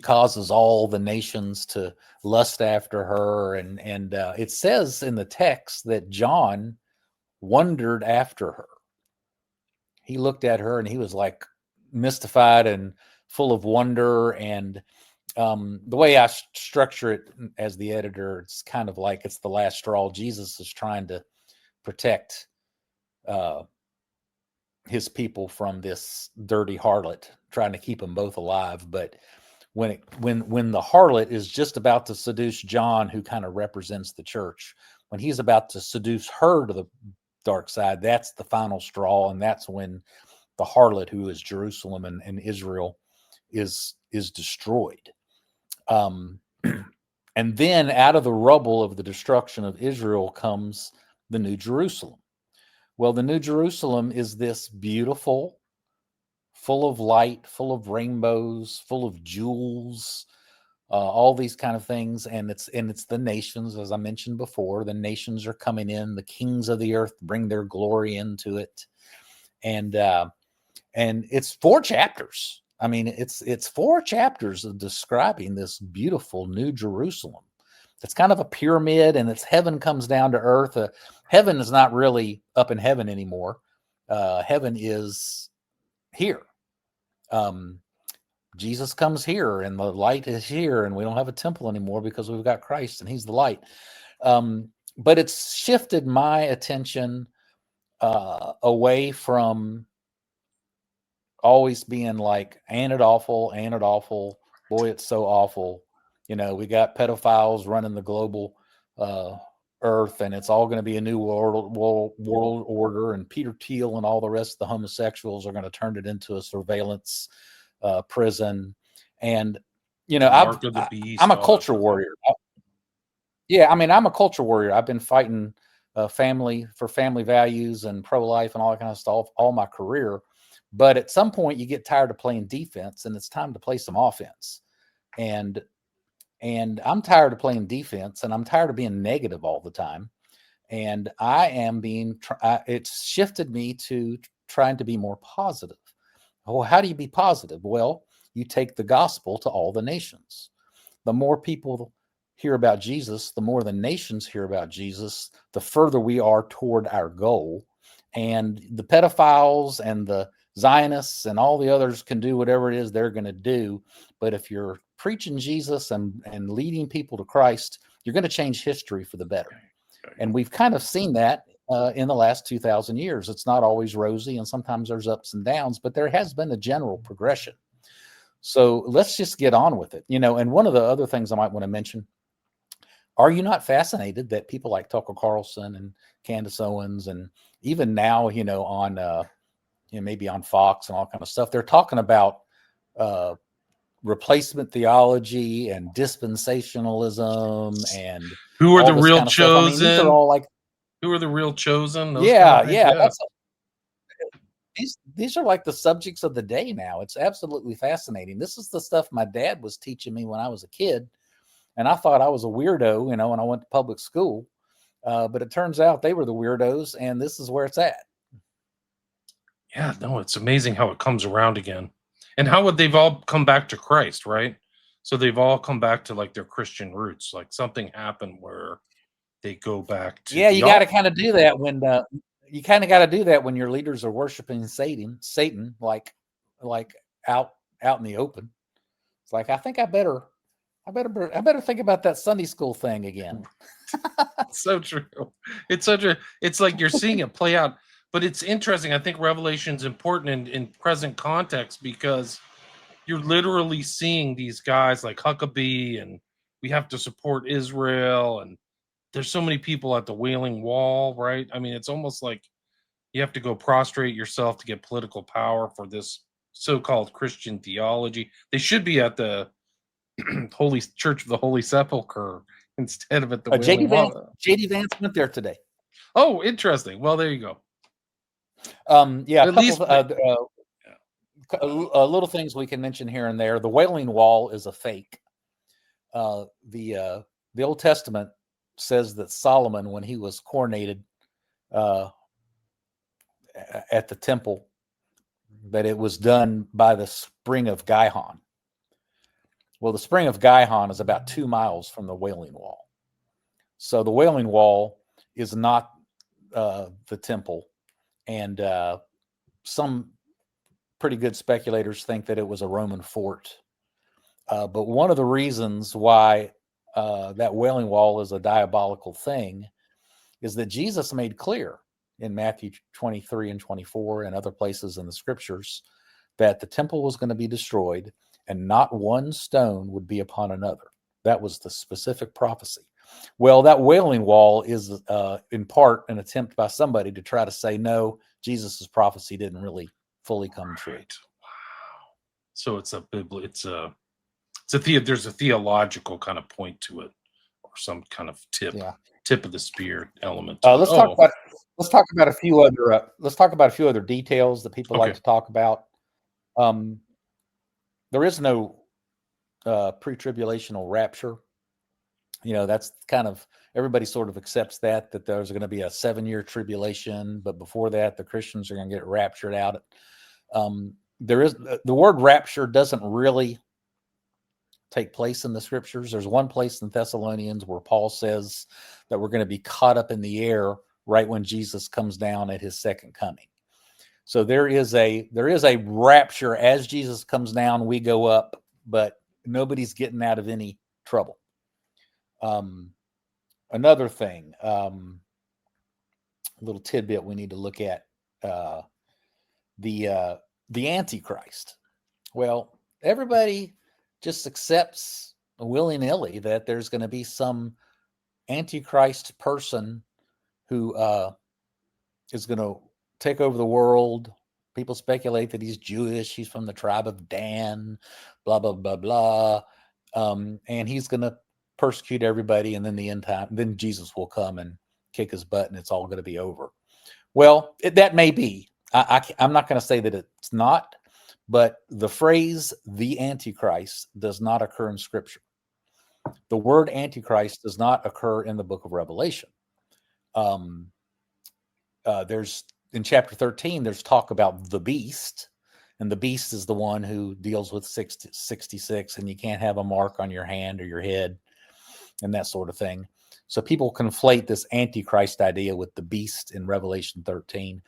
causes all the nations to lust after her. And it says in the text that John wondered after her. He looked at her and he was like mystified and full of wonder. And the way I structure it as the editor, it's kind of like it's the last straw. Jesus is trying to protect his people from this dirty harlot, trying to keep them both alive. But when the harlot is just about to seduce John, who kind of represents the church, when he's about to seduce her to the dark side, that's the final straw, and that's when the harlot, who is Jerusalem and Israel, is destroyed. And then out of the rubble of the destruction of Israel comes the New Jerusalem. Well, the New Jerusalem is this beautiful, full of light, full of rainbows, full of jewels, all these kind of things. And it's the nations, as I mentioned before. The nations are coming in. The kings of the earth bring their glory into it. And it's 4 chapters. I mean, it's 4 chapters of describing this beautiful New Jerusalem. It's kind of a pyramid, and it's heaven comes down to earth. Heaven is not really up in heaven anymore. Heaven is here. Jesus comes here, and the light is here, and we don't have a temple anymore because we've got Christ, and he's the light. But it's shifted my attention away from always being like, ain't it awful, boy, it's so awful. We got pedophiles running the global earth, and it's all going to be a new world order, and Peter Thiel and all the rest of the homosexuals are going to turn it into a surveillance prison. And I'm a culture warrior. I'm a culture warrior. I've been fighting family values and pro-life and all that kind of stuff all my career. But at some point you get tired of playing defense, and it's time to play some offense. and I'm tired of playing defense, and I'm tired of being negative all the time. And I am being, it's shifted me to trying to be more positive. Well, how do you be positive? Well, you take the gospel to all the nations. The more people hear about Jesus, the more the nations hear about Jesus, the further we are toward our goal. And the pedophiles and the Zionists and all the others can do whatever it is they're going to do. But if you're preaching Jesus and leading people to Christ, you're going to change history for the better. And we've kind of seen that in the last 2,000 years. It's not always rosy, and sometimes there's ups and downs, but there has been a general progression. So let's just get on with it. And one of the other things I might want to mention, are you not fascinated that people like Tucker Carlson and Candace Owens, and even now, on maybe on Fox and all kind of stuff, they're talking about replacement theology and dispensationalism and who are the real kind of chosen? I mean, these are all like, who are the real chosen? Those yeah, kind of things, yeah. These are like the subjects of the day now. It's absolutely fascinating. This is the stuff my dad was teaching me when I was a kid, and I thought I was a weirdo, when I went to public school. But it turns out they were the weirdos, and this is where it's at. Yeah, no, it's amazing how it comes around again. And how would they've all come back to Christ, right? So they've all come back to like their Christian roots. Like something happened where they go back to. Yeah, you got to kind of do that when your leaders are worshiping Satan, like out in the open. It's like, I think I better think about that Sunday school thing again. So true. It's like you're seeing it play out. But it's interesting. I think Revelation's important in present context because you're literally seeing these guys like Huckabee, and we have to support Israel, and there's so many people at the Wailing Wall, right? I mean, it's almost like you have to go prostrate yourself to get political power for this so-called Christian theology. They should be at the Holy Church of the Holy Sepulchre instead of at the Wailing Wall. JD Vance went there today. Oh, interesting. Well, there you go. Yeah, little things we can mention here and there. The Wailing Wall is a fake. The Old Testament says that Solomon, when he was coronated at the temple, that it was done by the spring of Gihon. Well, the spring of Gihon is about 2 miles from the Wailing Wall. So the Wailing Wall is not the temple. And some pretty good speculators think that it was a Roman fort. But one of the reasons why that Wailing Wall is a diabolical thing is that Jesus made clear in Matthew 23 and 24 and other places in the scriptures that the temple was going to be destroyed and not one stone would be upon another. That was the specific prophecy. Well, that Wailing Wall is in part an attempt by somebody to try to say, no, Jesus's prophecy didn't really fully come true. Wow. So there's a theological kind of point to it, or some kind of tip of the spear element. Let's talk about a few other details that people like to talk about. There is no pre-tribulational rapture. That's kind of, everybody sort of accepts that there's going to be a 7-year tribulation, but before that, the Christians are going to get raptured out. The word rapture doesn't really take place in the scriptures. There's one place in Thessalonians where Paul says that we're going to be caught up in the air right when Jesus comes down at his second coming. So there is a rapture as Jesus comes down, we go up, but nobody's getting out of any trouble. Another thing, a little tidbit we need to look at, the Antichrist. Well, everybody just accepts willy-nilly that there's going to be some Antichrist person who is going to take over the world. People speculate that he's Jewish. He's from the tribe of Dan, blah, blah, blah, blah. And he's going to persecute everybody. And then then Jesus will come and kick his butt and it's all going to be over. Well, that may be. I'm not going to say that it's not, But the phrase "the Antichrist" does not occur in Scripture. The word Antichrist does not occur in the book of Revelation. There's in chapter 13, there's talk about the beast, and the beast is the one who deals with 666, and you can't have a mark on your hand or your head and that sort of thing. So people conflate this Antichrist idea with the beast in Revelation 13.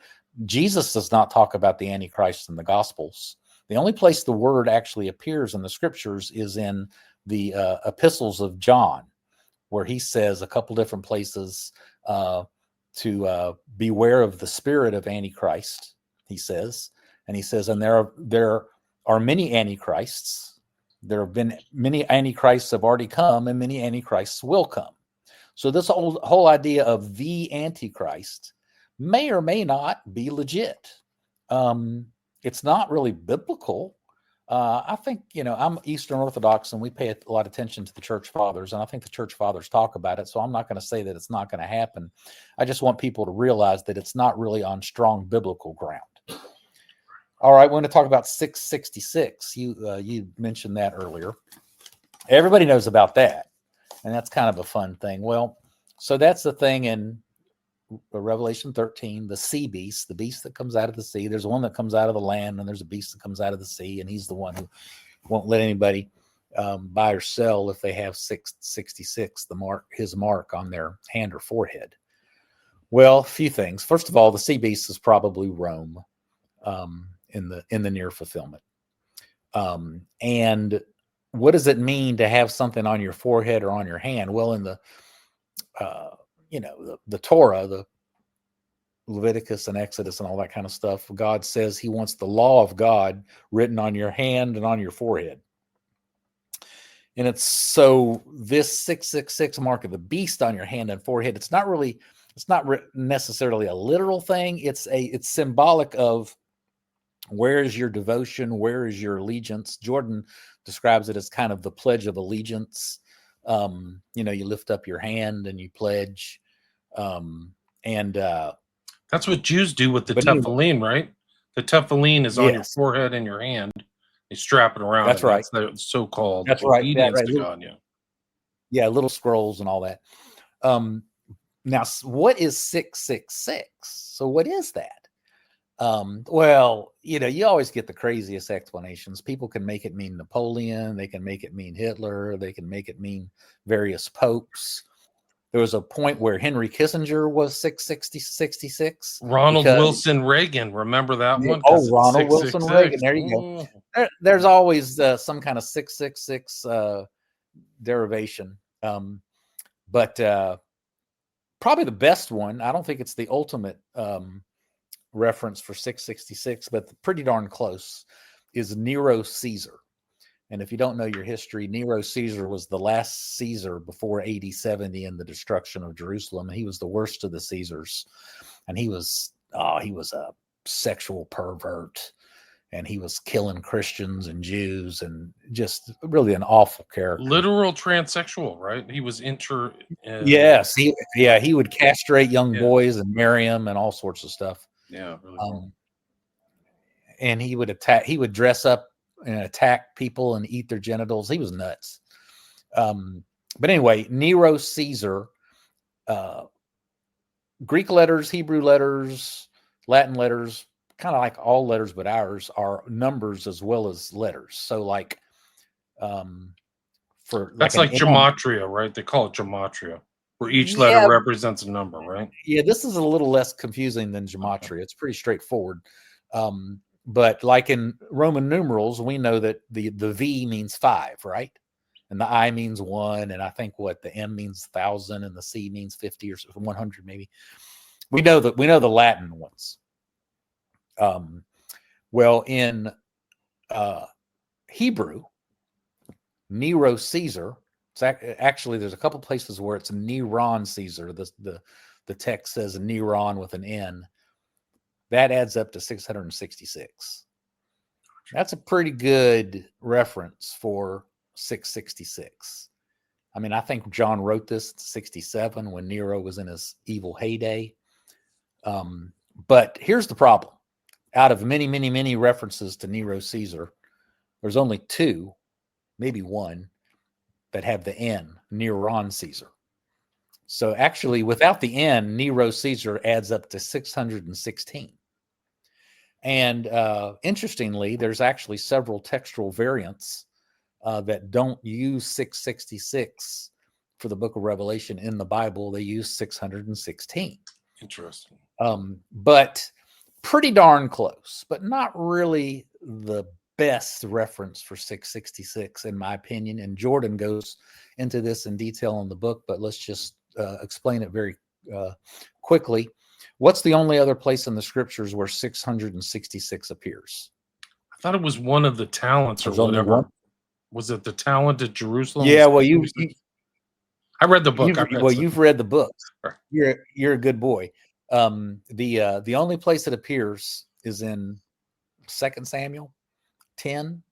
Jesus does not talk about the Antichrist in the Gospels. The only place the word actually appears in the Scriptures is in the epistles of John, where he says a couple different places to beware of the spirit of Antichrist, he says. And he says, and there are many Antichrists. There have been many Antichrists have already come, and many Antichrists will come. So this whole idea of the Antichrist may or may not be legit. It's not really biblical. I think, I'm Eastern Orthodox, and we pay a lot of attention to the church fathers, and I think the church fathers talk about it. So I'm not going to say that it's not going to happen. I just want people to realize that it's not really on strong biblical ground. All right, we're going to talk about 666. You mentioned that earlier. Everybody knows about that, and that's kind of a fun thing. Well, so that's the thing in Revelation 13, the sea beast, the beast that comes out of the sea. There's one that comes out of the land, and there's a beast that comes out of the sea, and he's the one who won't let anybody buy or sell if they have 666, his mark on their hand or forehead. Well, a few things. First of all, the sea beast is probably Rome in the near fulfillment. And what does it mean to have something on your forehead or on your hand? Well, in the the Torah, the Leviticus and Exodus and all that kind of stuff, God says he wants the law of God written on your hand and on your forehead. And it's so this 666 mark of the beast on your hand and forehead, it's not necessarily a literal thing. It's symbolic of where is your devotion, where is your allegiance. Jordan describes it as kind of the Pledge of Allegiance. You lift up your hand and you pledge. That's what Jews do with the tefillin, right? The tefillin is on your forehead and your hand. They strap it around. That's right. That's the so-called obedience to God. Yeah, little scrolls and all that. Now, what is 666? So what is that? Well, you always get the craziest explanations. People can make it mean Napoleon. They can make it mean Hitler. They can make it mean various popes. There was a point where Henry Kissinger was 666. Ronald Wilson Reagan. Remember that one? Oh, Ronald Wilson Reagan. There you go. There's always some kind of 666 derivation. But probably the best one, I don't think it's the ultimate reference for 666, but pretty darn close, is Nero Caesar. And if you don't know your history, Nero Caesar was the last Caesar before AD 70 and the destruction of Jerusalem. He was the worst of the Caesars. And he was a sexual pervert. And he was killing Christians and Jews and just really an awful character. Literal transsexual, right? He was Yes. He would castrate young boys and marry them and all sorts of stuff. Yeah. Really and he would dress up and attack people and eat their genitals. He was nuts. But anyway, Nero Caesar, Greek letters, Hebrew letters, Latin letters, kind of like all letters but ours, are numbers as well as letters. So that's like gematria, right? They call it gematria, where each letter represents a number, right? Yeah, this is a little less confusing than gematria. Okay. It's pretty straightforward. But like in Roman numerals, we know that the V means 5, right? And the I means 1, and I think the M means 1,000, and the C means 50 or 100 maybe. We know the Latin ones. Well, in Hebrew, Nero Caesar. Actually, there's a couple places where it's Neron Caesar. The text says Neron with an N. That adds up to 666. That's a pretty good reference for 666. I mean, I think John wrote this in 67 when Nero was in his evil heyday. But here's the problem. out of many, many, many references to Nero Caesar, there's only 2, maybe 1, that have the N, Neron Caesar. So actually, without the N, Nero Caesar adds up to 616. And interestingly, there's actually several textual variants that don't use 666 for the book of Revelation in the Bible. They use 616. Interesting. But pretty darn close, but not really the best reference for 666, in my opinion. And Jordan goes into this in detail in the book, but let's just explain it very quickly. What's the only other place in the scriptures where 666 appears? I thought it was one of the talents There's or only whatever. one? Was it the talent at Jerusalem? Yeah, well, I read the book. You've read the book. Right. You're a good boy. The only place it appears is in 2 Samuel 10.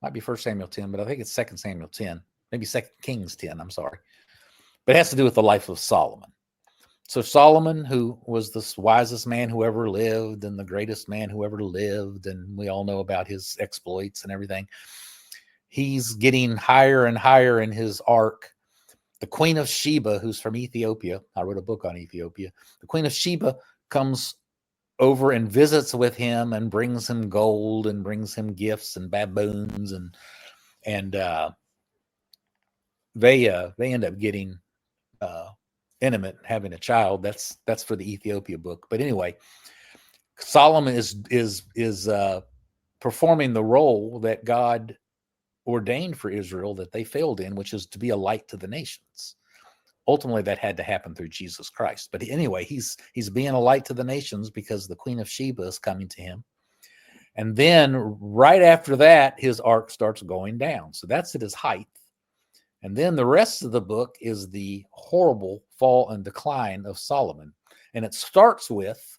Might be 1 Samuel 10, but I think it's 2 Samuel 10. Maybe 2 Kings 10. I'm sorry. But it has to do with the life of Solomon. So Solomon, who was the wisest man who ever lived and the greatest man who ever lived, and we all know about his exploits and everything, he's getting higher and higher in his arc. The Queen of Sheba, who's from Ethiopia, I wrote a book on Ethiopia. The Queen of Sheba comes over and visits with him and brings him gold and brings him gifts and baboons, and they end up getting intimate, having a child. That's for the Ethiopia book. But anyway, Solomon is performing the role that God ordained for Israel that they failed in, which is to be a light to the nations. Ultimately, that had to happen through Jesus Christ. But anyway, he's being a light to the nations because the Queen of Sheba is coming to him. And then right after that, his arc starts going down. So that's at his height. And then the rest of the book is the horrible fall and decline of Solomon. And it starts with,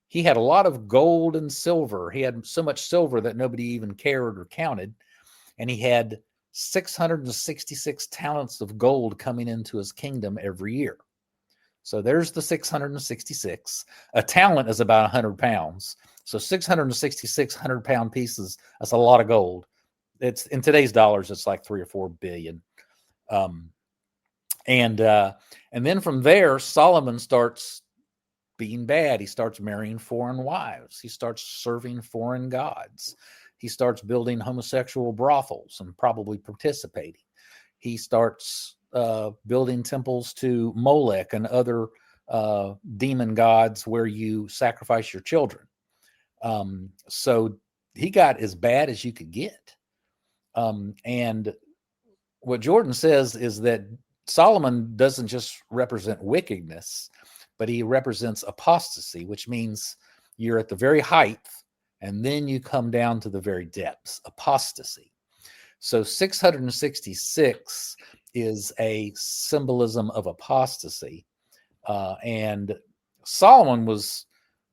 he had a lot of gold and silver. He had so much silver that nobody even cared or counted. And he had 666 talents of gold coming into his kingdom every year. So there's the 666. A talent is about 100 pounds. So 666 100-pound pieces, that's a lot of gold. It's in today's dollars, it's like 3 or 4 billion. And then from there, Solomon starts being bad. He starts marrying foreign wives. He starts serving foreign gods. He starts building homosexual brothels and probably participating. He starts building temples to Molech and other demon gods where you sacrifice your children. So he got as bad as you could get. And what Jordan says is that Solomon doesn't just represent wickedness, but he represents apostasy, which means you're at the very height and then you come down to the very depths, apostasy. So 666 is a symbolism of apostasy. And Solomon was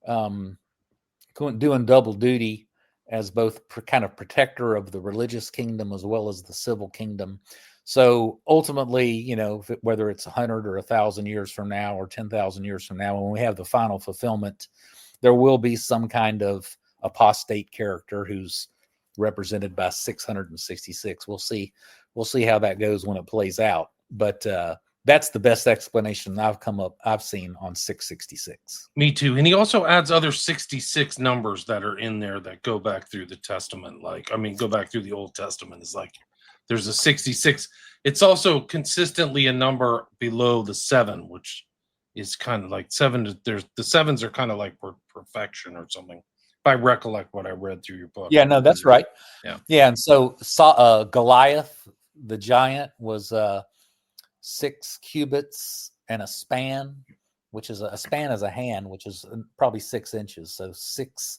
doing double duty as both kind of protector of the religious kingdom as well as the civil kingdom. So ultimately, whether it's 100 or 1,000 years from now or 10,000 years from now, when we have the final fulfillment, there will be some kind of apostate character who's represented by 666. We'll see how that goes when it plays out. But that's the best explanation I've seen on 666. Me too. And he also adds other 66 numbers that are in there that go back through the Testament. Go back through the Old Testament. It's like there's a 66. It's also consistently a number below the 7, which is kind of like 7. There's the 7s are kind of like perfection or something. If I recollect what I read through your book. Yeah, no, that's right. Yeah. And so Goliath, the giant, was 6 cubits and a span, which is a span is a hand, which is probably 6 inches. So six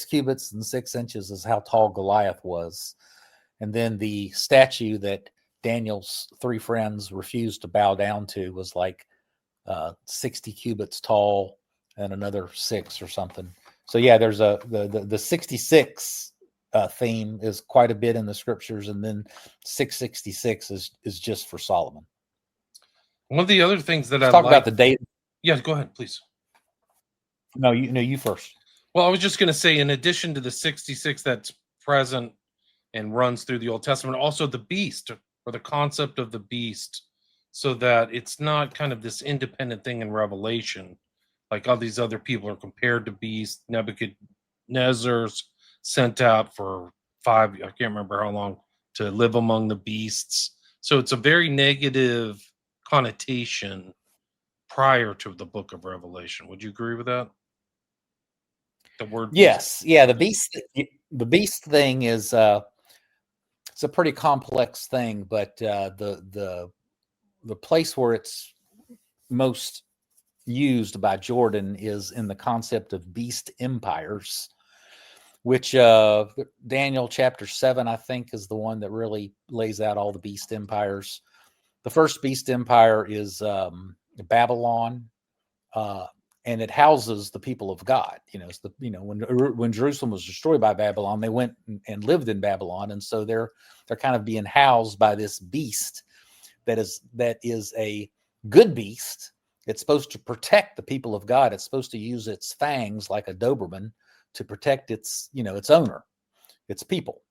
cubits and 6 inches is how tall Goliath was. And then the statue that Daniel's 3 friends refused to bow down to was like 60 cubits tall and another 6 or something. So yeah, there's the 66 theme is quite a bit in the scriptures, and then 666 is just for Solomon. One of the other things that Let's talk about the date. Yeah, go ahead, please. No, you first. Well, I was just going to say, in addition to the 66 that's present and runs through the Old Testament, also the beast, or the concept of the beast, so that it's not kind of this independent thing in Revelation, like all these other people are compared to beasts. Nebuchadnezzar's sent out for I can't remember how long, to live among the beasts. So it's a very negative connotation prior to the book of Revelation. Would you agree with that? The word beast. Yes, yeah. The beast thing is it's a pretty complex thing, but the place where it's most used by Jordan is in the concept of beast empires, which Daniel chapter 7, I think, is the one that really lays out all the beast empires. The first beast empire is Babylon, and it houses the people of God. It's when Jerusalem was destroyed by Babylon, they went and lived in Babylon, and so they're kind of being housed by this beast that is a good beast. It's supposed to protect the people of God. It's supposed to use its fangs like a Doberman to protect its owner, its people.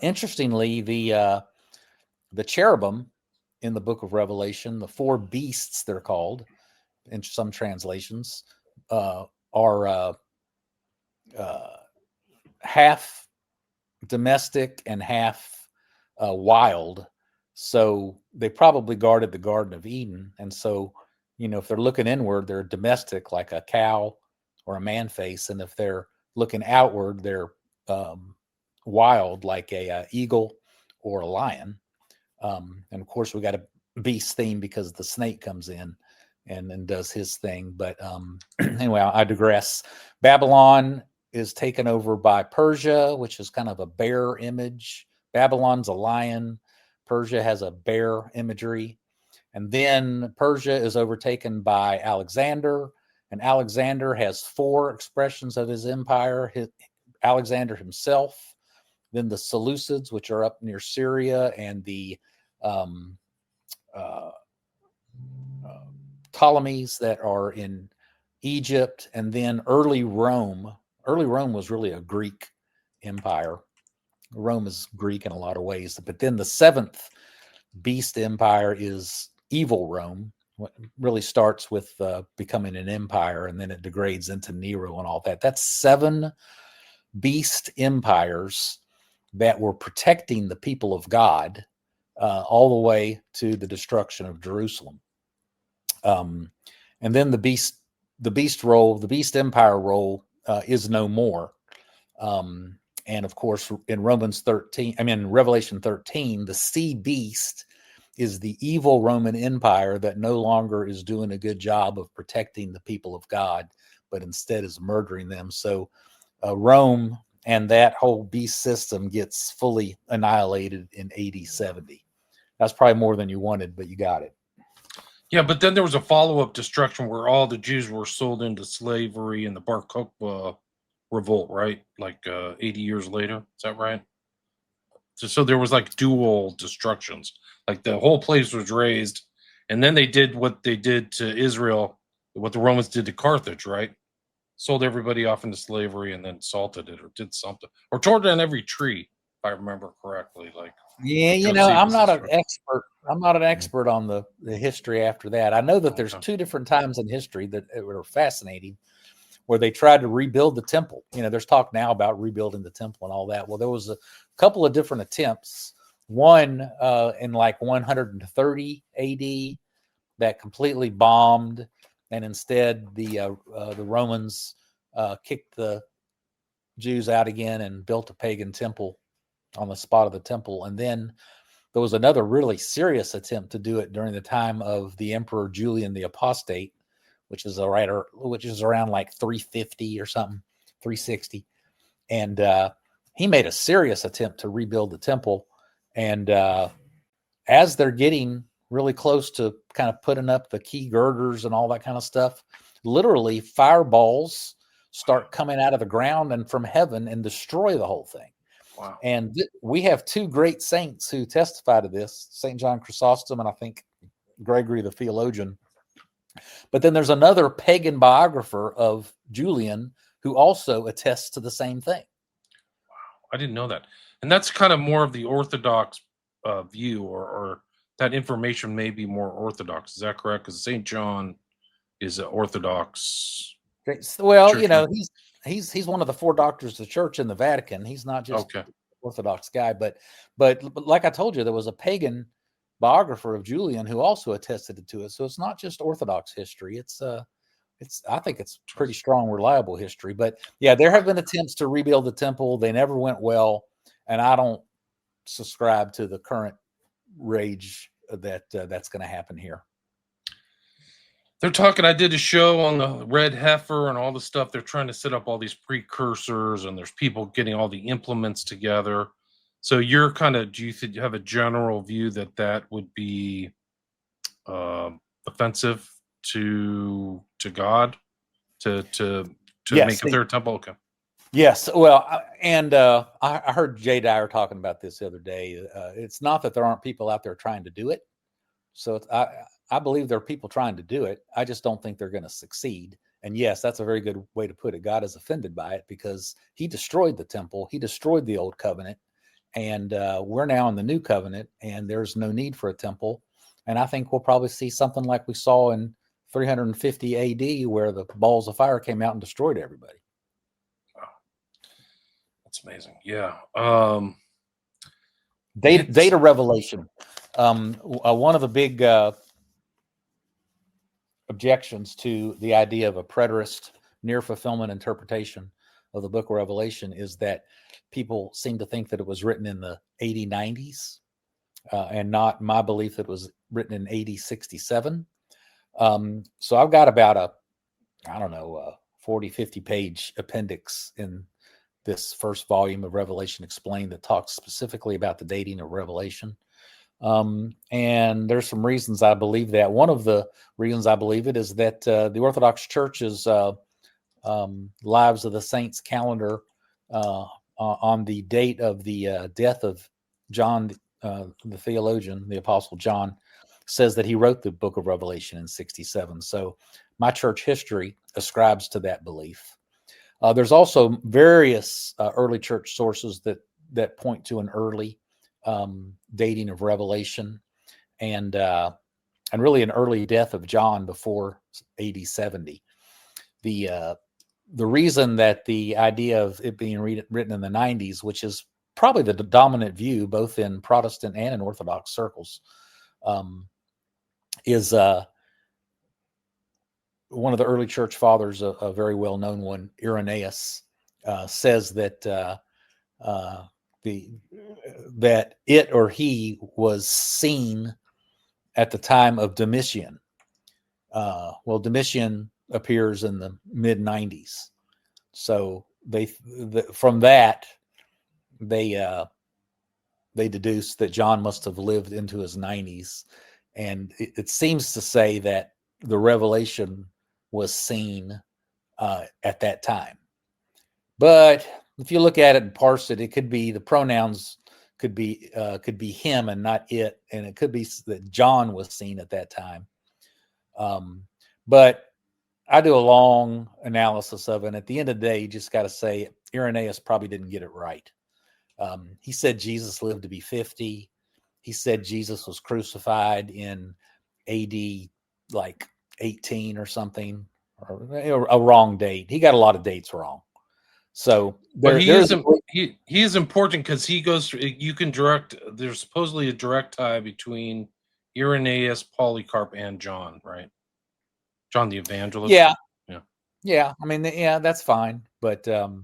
Interestingly, the cherubim in the book of Revelation, the four beasts they're called in some translations, are half domestic and half wild. So they probably guarded the Garden of Eden. And so, if they're looking inward, they're domestic like a cow or a man face. And if they're looking outward, they're wild like a eagle or a lion. And of course, we got a beast theme because the snake comes in and does his thing. But anyway, I digress. Babylon is taken over by Persia, which is kind of a bear image. Babylon's a lion. Persia has a bear imagery. And then Persia is overtaken by Alexander. And Alexander has four expressions of his empire. Alexander himself, then the Seleucids, which are up near Syria, and the Ptolemies that are in Egypt, and then early Rome. Early Rome was really a Greek empire. Rome is Greek in a lot of ways. But then the seventh beast empire is evil Rome. What really starts with becoming an empire, and then it degrades into Nero and all that. That's seven beast empires that were protecting the people of God all the way to the destruction of Jerusalem. And then the beast empire role is no more. And of course, in Revelation 13, the sea beast is the evil Roman Empire that no longer is doing a good job of protecting the people of God, but instead is murdering them. So Rome and that whole beast system gets fully annihilated in AD 70. That's probably more than you wanted, but you got it. Yeah, but then there was a follow-up destruction where all the Jews were sold into slavery in the Bar Kokhba revolt, right? Like 80 years later. Is that right? So there was like dual destructions. Like the whole place was razed, and then they did what they did to Israel, what the Romans did to Carthage, right? Sold everybody off into slavery and then salted it or did something. Or tore down every tree, if I remember correctly. Like, yeah, I'm not an expert. I'm not an expert on the history after that. I know that there's two different times in history that were fascinating where they tried to rebuild the temple. There's talk now about rebuilding the temple and all that. Well, there was a couple of different attempts. One in like 130 AD that completely bombed, and instead the Romans kicked the Jews out again and built a pagan temple on the spot of the temple. And then there was another really serious attempt to do it during the time of the Emperor Julian the Apostate, which is around like 350 or something, 360. And he made a serious attempt to rebuild the temple. And as they're getting really close to kind of putting up the key girders and all that kind of stuff, literally fireballs start coming out of the ground and from heaven and destroy the whole thing. Wow. And we have two great saints who testify to this, St. John Chrysostom and I think Gregory the theologian. But then there's another pagan biographer of Julian who also attests to the same thing. I didn't know that. And that's kind of more of the Orthodox view, or that information may be more Orthodox. Is that correct? Because St. John is an Orthodox. Well, church. he's one of the 4 doctors of the church in the Vatican. He's not just Okay. Orthodox guy, but like I told you, there was a pagan biographer of Julian who also attested to it. So it's not just Orthodox history. I think it's pretty strong, reliable history. But yeah, there have been attempts to rebuild the temple. They never went well, and I don't subscribe to the current rage that that's going to happen here. They're talking. I did a show on the red heifer and all the stuff. They're trying to set up all these precursors, and there's people getting all the implements together. So you're kind of, do you think you have a general view that would be offensive to God to Yes, make up their temple? Okay. Yes. Well, I heard Jay Dyer talking about this the other day. It's not that there aren't people out there trying to do it. So I believe there are people trying to do it. I just don't think they're going to succeed. And yes, that's a very good way to put it. God is offended by it because he destroyed the temple. He destroyed the old covenant. And we're now in the new covenant, and there's no need for a temple. And I think we'll probably see something like we saw in 350 AD, where the balls of fire came out and destroyed everybody. Wow. That's amazing. Yeah. Data revelation. One of the big objections to the idea of a preterist near fulfillment interpretation of the book of Revelation is that people seem to think that it was written in the 80-90s and not my belief that it was written in 80-67. So I've got about 40, 50 page appendix in this first volume of Revelation Explained that talks specifically about the dating of Revelation. And there's some reasons I believe that. One of the reasons I believe it is that the Orthodox Church's Lives of the Saints calendar on the date of the death of John, the theologian, the Apostle John, says that he wrote the book of Revelation in 67. So my church history ascribes to that belief. There's also various early church sources that point to an early dating of Revelation and really an early death of John before AD 70. The reason that the idea of it being written in the 90s, which is probably the dominant view both in Protestant and in Orthodox circles, is one of the early church fathers, a very well-known one, Irenaeus, says that that it or he was seen at the time of Domitian. Well, Domitian appears in the mid 90s, so from that they deduce that John must have lived into his 90s, and it seems to say that the revelation was seen at that time. But if you look at it and parse it, it could be the pronouns could be him and not it, and it could be that John was seen at that time. But I do a long analysis of it, and at the end of the day, you just got to say Irenaeus probably didn't get it right. He said Jesus lived to be 50. He said Jesus was crucified in AD like 18 or something, or a wrong date. He got a lot of dates wrong. So but he is important because he goes through, you can direct, there's supposedly a direct tie between Irenaeus, Polycarp, and John, right? John the Evangelist. Yeah. I mean, yeah, that's fine. But anyway,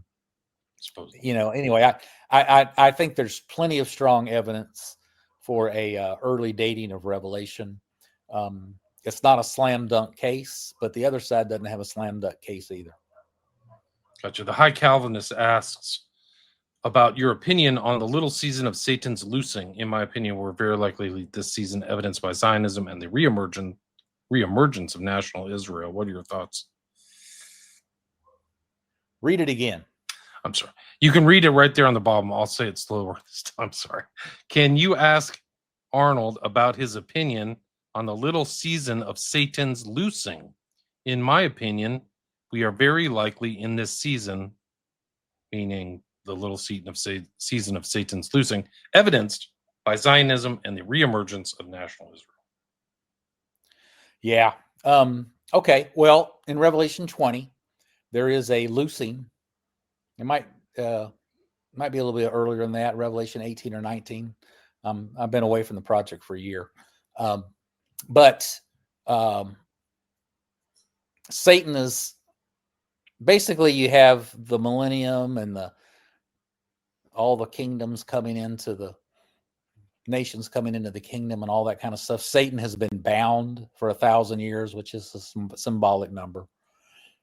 I think there's plenty of strong evidence for a early dating of Revelation. It's not a slam dunk case, but the other side doesn't have a slam dunk case either. Gotcha. The High Calvinist asks about your opinion on the little season of Satan's loosing. In my opinion, we're very likely this season evidenced by Zionism and the reemergence of national Israel. What are your thoughts? Read it again. I'm sorry. You can read it right there on the bottom. I'll say it slower this time. I'm sorry. Can you ask Arnold about his opinion on the little season of Satan's loosing? In my opinion, we are very likely in this season, meaning the little season of Satan's loosing, evidenced by Zionism and the reemergence of national Israel. Yeah. Okay. Well, in Revelation 20, there is a loosing. It might be a little bit earlier than that, Revelation 18 or 19. I've been away from the project for a year. But Satan is basically, you have the millennium and all the kingdoms coming into the nations coming into the kingdom and all that kind of stuff. Satan has been bound for 1,000 years, which is a symbolic number.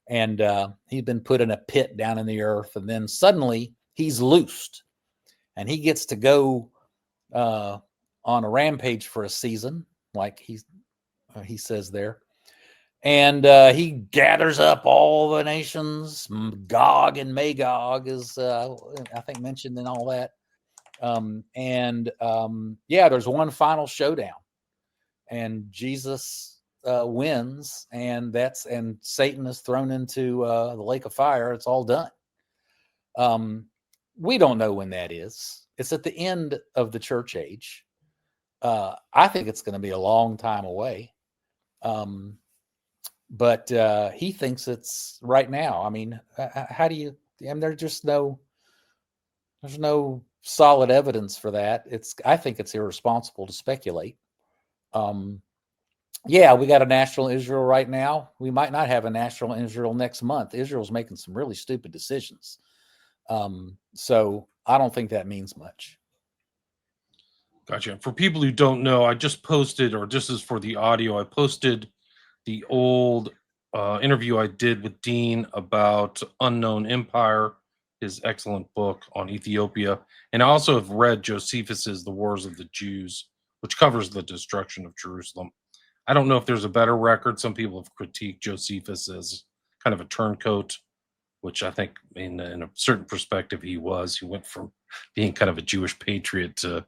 And he's been put in a pit down in the earth. And then suddenly he's loosed and he gets to go on a rampage for a season, like he says there. And he gathers up all the nations. Gog and Magog is, I think, mentioned in all that. There's one final showdown, and Jesus wins, and Satan is thrown into the lake of fire. It's all done. We don't know when that is. It's at the end of the church age. I think it's going to be a long time away. But he thinks it's right now. I mean, how do you? And there's no solid evidence for that. I think it's irresponsible to speculate. We got a national Israel right now. We might not have a national Israel next month. Israel's making some really stupid decisions. So I don't think that means much. Gotcha. For people who don't know, I just posted, or this is for the audio, I posted the old interview I did with Dean about Unknown Empire, his excellent book on Ethiopia. And I also have read Josephus's The Wars of the Jews, which covers the destruction of Jerusalem. I don't know if there's a better record. Some people have critiqued Josephus as kind of a turncoat, which I think in a certain perspective he was. He went from being kind of a Jewish patriot to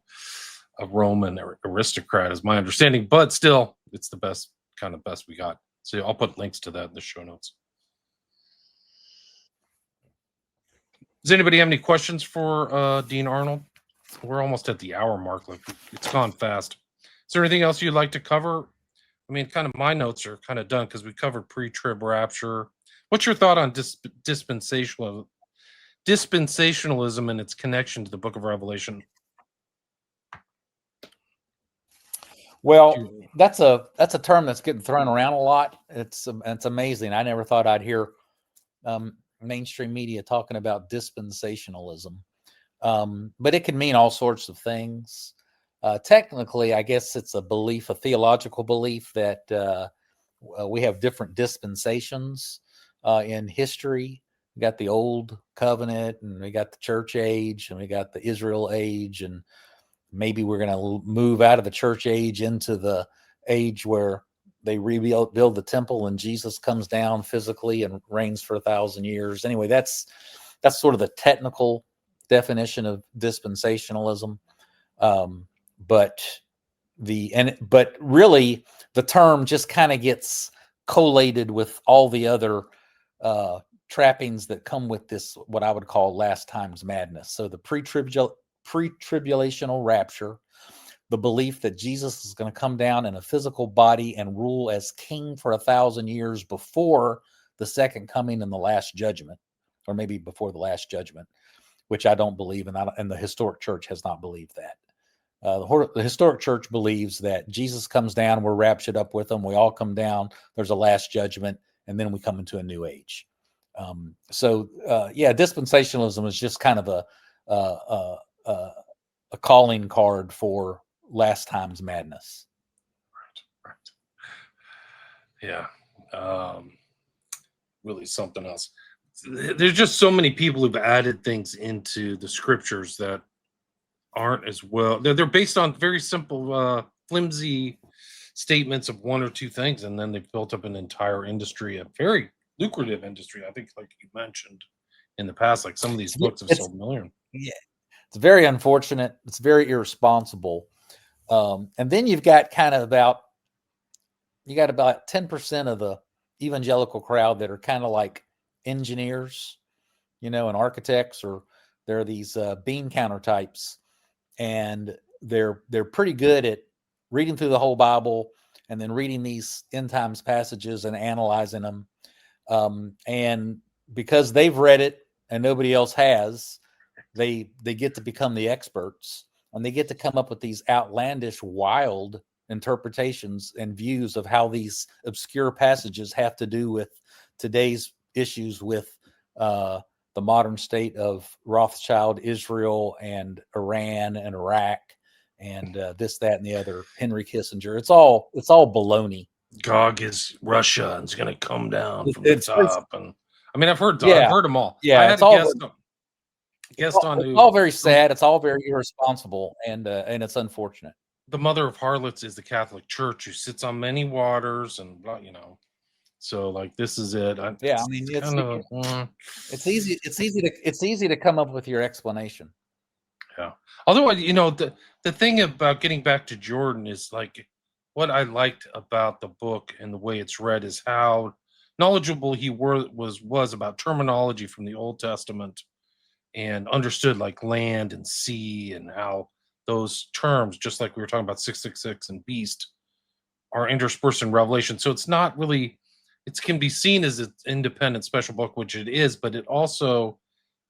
a Roman aristocrat, is my understanding. But still, it's the best we got. So I'll put links to that in the show notes. Does anybody have any questions for Dean Arnold? We're almost at the hour mark. Like, it's gone fast. Is there anything else you'd like to cover? I mean, kind of my notes are kind of done because we covered pre-trib rapture. What's your thought on dispensationalism and its connection to the book of Revelation? Well, that's a term that's getting thrown around a lot. It's amazing. I never thought I'd hear mainstream media talking about dispensationalism, but it can mean all sorts of things. Technically, I guess it's a theological belief that we have different dispensations in history. We got the old covenant, and we got the church age, and we got the Israel age, and maybe we're going to move out of the church age into the age where they build the temple and Jesus comes down physically and reigns for 1,000 years. Anyway, that's sort of the technical definition of dispensationalism. But really the term just kind of gets collated with all the other trappings that come with this, what I would call last times madness. So the pre-tribulational rapture, the belief that Jesus is going to come down in a physical body and rule as king for 1,000 years before the second coming and the last judgment, or maybe before the last judgment, which I don't believe, and the historic church has not believed that. The historic church believes that Jesus comes down, we're raptured up with him, we all come down, there's a last judgment, and then we come into a new age. Dispensationalism is just kind of a calling card for last time's madness. Right. Yeah. Really something else. There's just so many people who've added things into the scriptures that aren't as well. They're based on very simple, flimsy statements of one or two things, and then they've built up an entire industry, a very lucrative industry. I think, like you mentioned in the past, like some of these books have sold millions. Yeah, it's very unfortunate. It's very irresponsible. And then you've got about 10% of the evangelical crowd that are kind of like engineers, and architects, or they're these bean counter types, and they're pretty good at reading through the whole Bible and then reading these end times passages and analyzing them. And because they've read it and nobody else has, they get to become the experts, and they get to come up with these outlandish, wild interpretations and views of how these obscure passages have to do with today's issues with the modern state of Rothschild, Israel, and Iran and Iraq, and this, that, and the other. Henry Kissinger. It's all baloney. Gog is Russia and it's going to come down from the It's top. And I mean, I've heard them all. Yeah, I had it's a all guest on it's all very sad. It's all very irresponsible, and it's unfortunate. The mother of harlots is the Catholic Church, who sits on many waters, and so like this is it. Yeah, I mean, it's easy. It's easy to come up with your explanation. Yeah. Although the thing about getting back to Jordan is like what I liked about the book and the way it's read is how knowledgeable he was about terminology from the Old Testament, and understood like land and sea, and how those terms, just like we were talking about 666 and beast, are interspersed in Revelation. So it's not really, it can be seen as an independent special book, which it is, but it also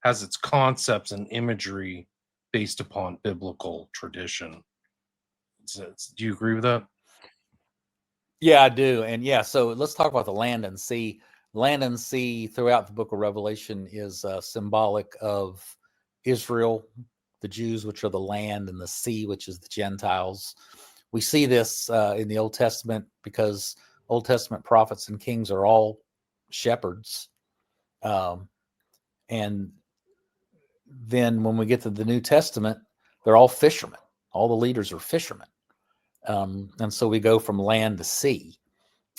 has its concepts and imagery based upon biblical tradition. Do you agree with that? Yeah, I do. And yeah, so let's talk about the land and sea. Land and sea throughout the book of Revelation is symbolic of Israel, the Jews, which are the land, and the sea, which is the Gentiles. We see this in the Old Testament because Old Testament prophets and kings are all shepherds. And then when we get to the New Testament, they're all fishermen. All the leaders are fishermen. And so we go from land to sea.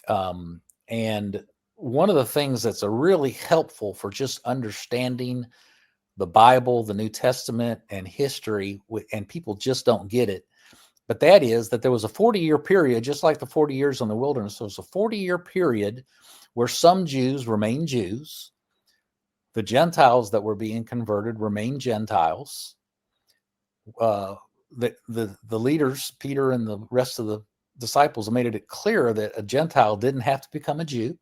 And one of the things that's really helpful for just understanding the Bible, the New Testament, and history, and people just don't get it, but that is that there was a 40-year period, just like the 40 years in the wilderness. There was a 40-year period where some Jews remained Jews. The Gentiles that were being converted remained Gentiles. The leaders, Peter and the rest of the disciples, made it clear that a Gentile didn't have to become a Jew.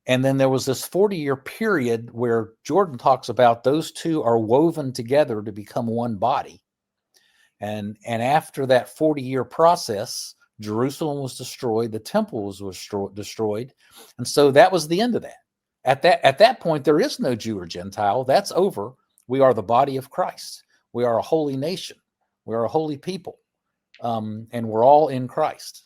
And then there was this 40-year period where Jordan talks about those two are woven together to become one body. And after that 40-year process, Jerusalem was destroyed, the temple was destroyed, and so that was the end of that. At that point, there is no Jew or Gentile. That's over. We are the body of Christ. We are a holy nation. We are a holy people, and we're all in Christ.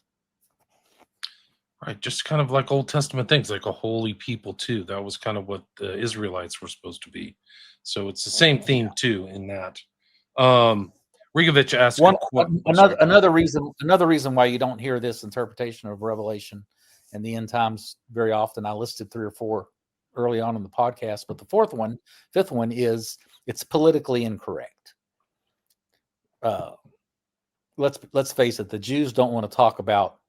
Right, just kind of like Old Testament things, like a holy people too. That was kind of what the Israelites were supposed to be. So it's the same theme too in that. Rigovich asked another reason why you don't hear this interpretation of Revelation and the end times very often. I listed 3 or 4 early on in the podcast, but the fifth one is it's politically incorrect. Let's face it, the Jews don't want to talk about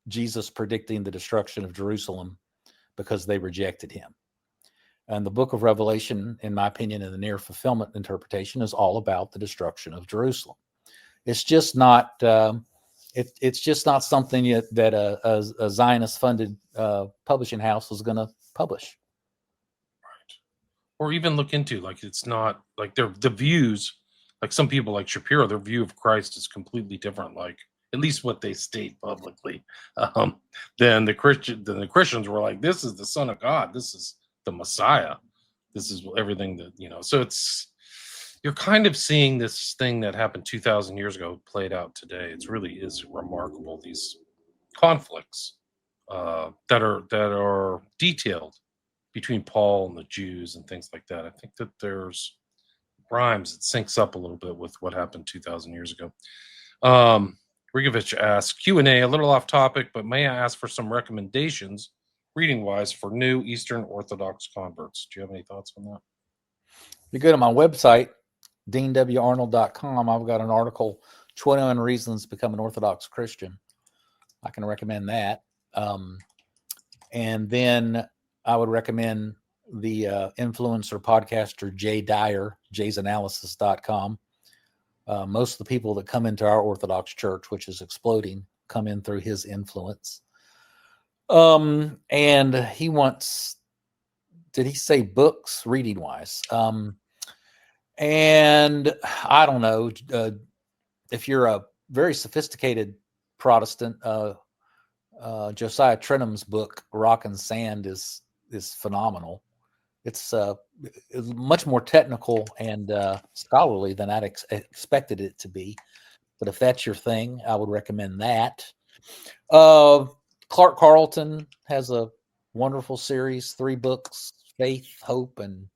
Jesus predicting the destruction of Jerusalem because they rejected him. And the book of Revelation, in my opinion, in the near fulfillment interpretation, is all about the destruction of Jerusalem. It's just not it's just not something that a Zionist-funded publishing house is going to publish. Right. Or even look into, like, it's not like the views, like some people like Shapiro, their view of Christ is completely different, like at least what they state publicly. Then the Christians were like, this is the Son of God, this is the Messiah, this is everything that so you're kind of seeing this thing that happened 2,000 years ago played out today. It really is remarkable, these conflicts that are detailed between Paul and the Jews and things like that. I think that there's rhymes, it syncs up a little bit with what happened 2,000 years ago. Rigovich asks, Q&A, a little off topic, but may I ask for some recommendations reading-wise for new Eastern Orthodox converts? Do you have any thoughts on that? You go to my website, deanwarnold.com. I've got an article, 21 Reasons to Become an Orthodox Christian. I can recommend that. And then I would recommend the influencer podcaster Jay Dyer, jaysanalysis.com. Most of the people that come into our Orthodox church, which is exploding, come in through his influence. And he wants, did he say books reading wise? And I don't know, if you're a very sophisticated Protestant, Josiah Trenum's book, Rock and Sand, is phenomenal. It's much more technical and scholarly than I'd expected it to be. But if that's your thing, I would recommend that. Clark Carlton has a wonderful series, 3 books, Faith, Hope, and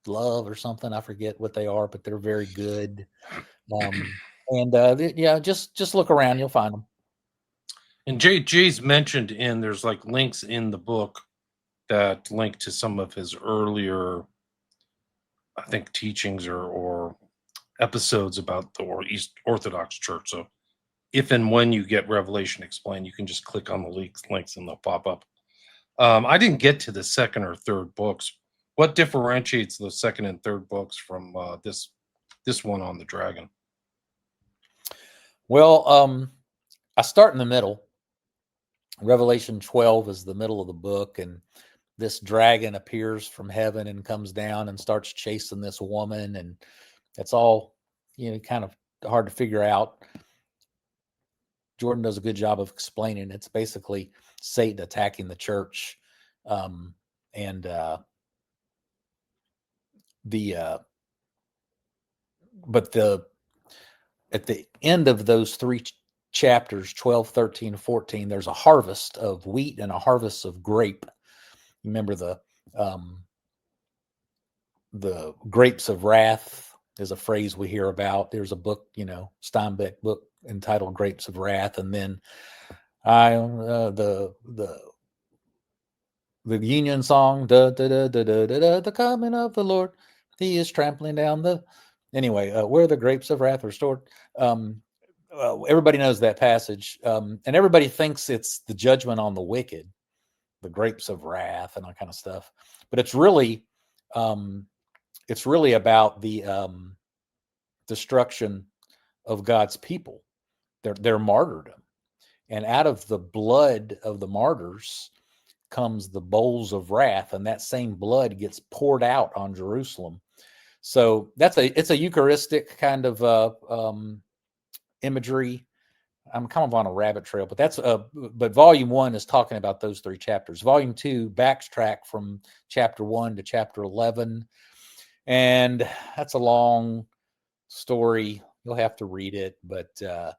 Love or something. I forget what they are, but they're very good. Just look around, you'll find them. And Jay's mentioned there's like links in the book that link to some of his earlier, I think, teachings or episodes about the East Orthodox Church. So if and when you get Revelation Explained, you can just click on the links and they'll pop up. I didn't get to the second or third books. What differentiates the second and third books from this one on the dragon? Well, I start in the middle. Revelation 12 is the middle of the book, and this dragon appears from heaven and comes down and starts chasing this woman, and it's all, kind of hard to figure out. Jordan does a good job of explaining. It's basically Satan attacking the church, at the end of those 3 chapters, 12, 13, 14, there's a harvest of wheat and a harvest of grape. Remember the grapes of wrath is a phrase we hear about. There's a book, Steinbeck book entitled Grapes of Wrath. And then the Union song, the coming of the Lord, he is trampling down where the grapes of wrath are stored. Everybody knows that passage. And everybody thinks it's the judgment on the wicked, the grapes of wrath and all kind of stuff. But it's really about the destruction of God's people, their martyrdom. And out of the blood of the martyrs comes the bowls of wrath, and that same blood gets poured out on Jerusalem. So it's a Eucharistic kind of imagery. I'm kind of on a rabbit trail, but volume 1 is talking about those 3 chapters. Volume 2 backtrack from chapter 1 to chapter 11. And that's a long story. You'll have to read it. But the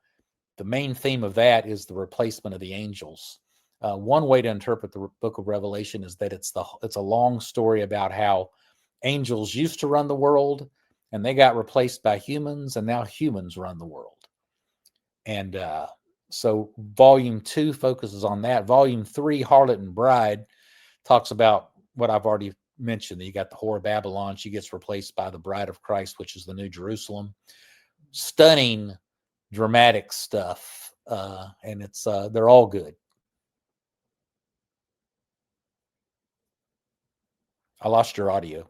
main theme of that is the replacement of the angels. One way to interpret the book of Revelation is that it's a long story about how angels used to run the world and they got replaced by humans, and now humans run the world. And so volume 2 focuses on that. Volume 3, Harlot and Bride, talks about what I've already mentioned. You got the whore of Babylon. She gets replaced by the bride of Christ, which is the New Jerusalem. Stunning, dramatic stuff. And they're all good. I lost your audio.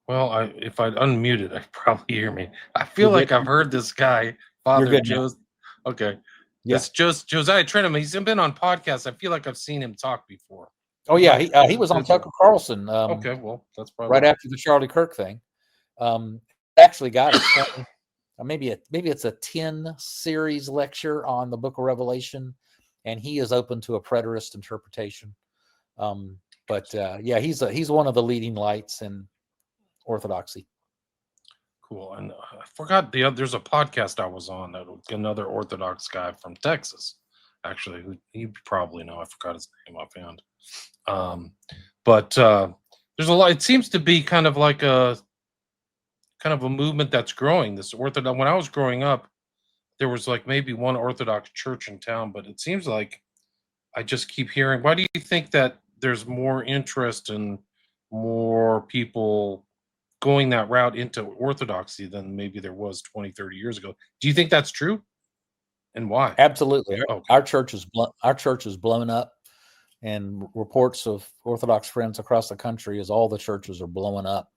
Well, if I'd unmuted, I'd probably hear me. I feel like I've heard this guy, Father Joe. Okay. Yeah. It's Josiah Trenum. He's been on podcasts. I feel like I've seen him talk before. Oh, yeah. He was on Tucker Carlson. Okay, well, that's probably right after the Charlie Kirk thing. Actually got maybe it's a 10 series lecture on the book of Revelation, and he is open to a preterist interpretation. He's one of the leading lights in Orthodoxy. Cool. And I forgot there's a podcast I was on that another Orthodox guy from Texas, actually, who you probably know. I forgot his name offhand. But there's a lot. It seems to be kind of like a movement that's growing. This Orthodox. When I was growing up, there was like maybe one Orthodox church in town, but it seems like I just keep hearing. Why do you think that there's more interest and more people going that route into Orthodoxy than maybe there was 20, 30 years ago? Do you think that's true? And why? Absolutely. Okay. Our church is blown up. and reports of Orthodox friends across the country is all the churches are blowing up.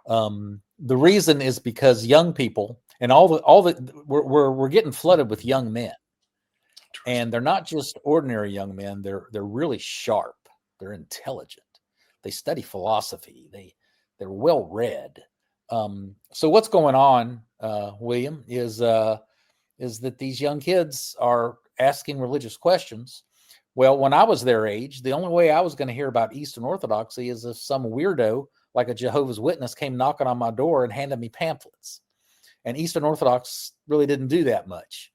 The reason is because young people and we're getting flooded with young men, and they're not just ordinary young men. They're really sharp. They're intelligent. They study philosophy. They're well read. So what's going on, William, is that these young kids are asking religious questions. Well, when I was their age, the only way I was going to hear about Eastern Orthodoxy is if some weirdo like a Jehovah's Witness came knocking on my door and handed me pamphlets. And Eastern Orthodox really didn't do that much.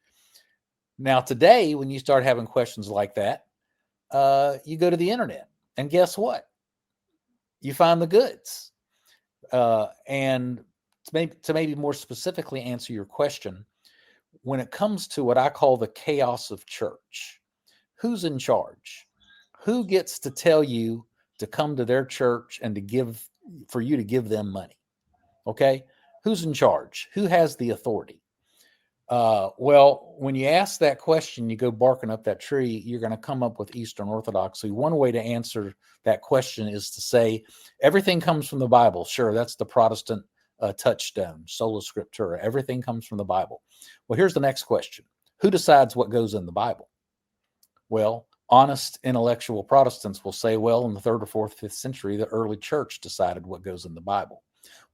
Now, today, when you start having questions like that, you go to the internet, and guess what? You find the goods. And to maybe more specifically answer your question, when it comes to what I call the chaos of church, who's in charge? Who gets to tell you to come to their church and for you to give them money? Okay. Who's in charge? Who has the authority? Well, when you ask that question, you go barking up that tree, you're going to come up with Eastern Orthodoxy. One way to answer that question is to say everything comes from the Bible. Sure, that's the Protestant touchstone, sola scriptura. Everything comes from the Bible. Well, here's the next question. Who decides what goes in the Bible? Well, honest intellectual Protestants will say, well, in the 3rd or 4th, 5th century, the early church decided what goes in the Bible.